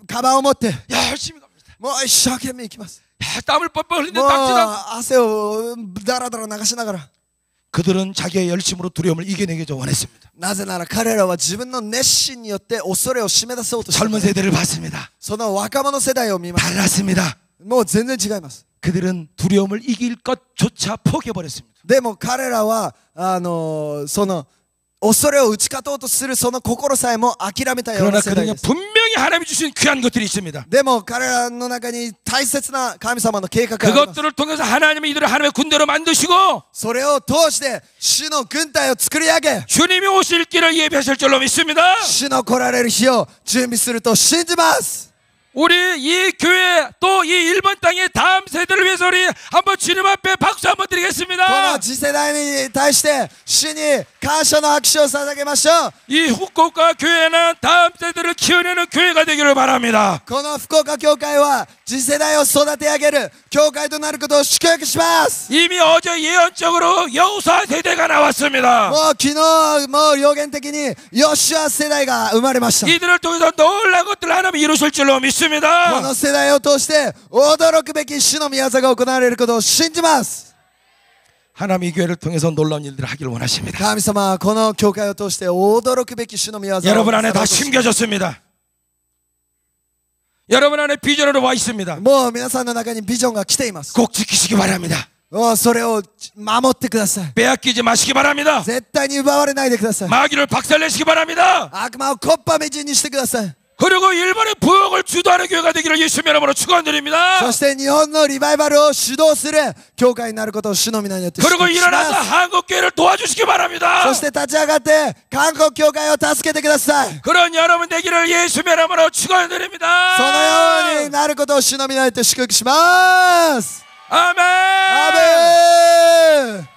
カバンを持って、 열심히 갑니다. もう一生懸命行きます。 땀을 뻘뻘 흘리는데 もう 땀지다. 汗をだらだら流しながら。 그들은 자기의 열심으로 두려움을 이겨내기 원했습니다. なぜなら彼らは自分の熱心によって恐れを締め出そうとしてい 젊은 ます。 세대를 봤습니다. その若者世代を見ました。 달랐습니다. もう全然違います。 그들은 두려움을 이길 것조차 포기해버렸습니다. でも彼らはその恐れを打ち勝とうとするその心さえも諦めたよう 그러나 な世代 그들은 です。 분명히 하나님이 주신 귀한 것들이 있습니다. でも彼らの中に大切な神様の計画があります。 그것들을 통해서 하나님이 이들을 하나님의 군대로 만드시고 それを通して主の軍隊を作り上げ、 주님이 오실 길을 예비하실 줄로 믿습니다. 主の来られる日を準備すると信じます。 우리 이 교회 또 이 일본 땅의 다음 세대를 위해서 우리 한번 주님 앞에 박수 한번 この 드리겠습니다. 次世代に対して主に感謝の拍手を捧げましょう。 이 후쿠오카 교회는 다음 세대를 키워내는 교회가 되기를 바랍니다. この福岡教会は次世代を育て上げる教会となることを祝福します。 이미 어제 예언적으로 여호수아 세대가 나왔습니다. もう昨日もう予言的にヨシュア世代が生まれました。 이들을 통해서 놀라운 것들을 하나님 이루실 줄로 こ 믿습니다. の世代を通して驚くべき主の御業が行われることを信じます。 하나님 이 교회를 통해서 놀라운 일들을 하기를 원하십니다. 神様はこの教会を通して驚くべき主の御業を 여러분 안에 다 も 심겨졌습니다. 여러분 안에 비전으로 와 있습니다. う皆さんの中にビジョンが来ています。 꼭 지키시기 바랍니다. それを守ってください。 빼앗기지 마시기 바랍니다. 絶対に奪われないでください。 마귀를 박살내시기 바랍니다. 悪魔をこっぱみじんにしてください。 그리고 일본의 부흥을 주도하는 교회가 되기를 예수님의 이름으로 축원드립니다. そして日本のリバイバルを主導する教会になることを主の皆によって祝 그리고 福し 일어나서 ます。 한국 교회를 도와주시기 바랍니다. そして立ち上がって韓国教会を助けてください。 그런 여러분 되기를 예수님의 이름으로 そのよう 축원드립니다. になることを主の皆によって祝福します。 아멘. アーメン。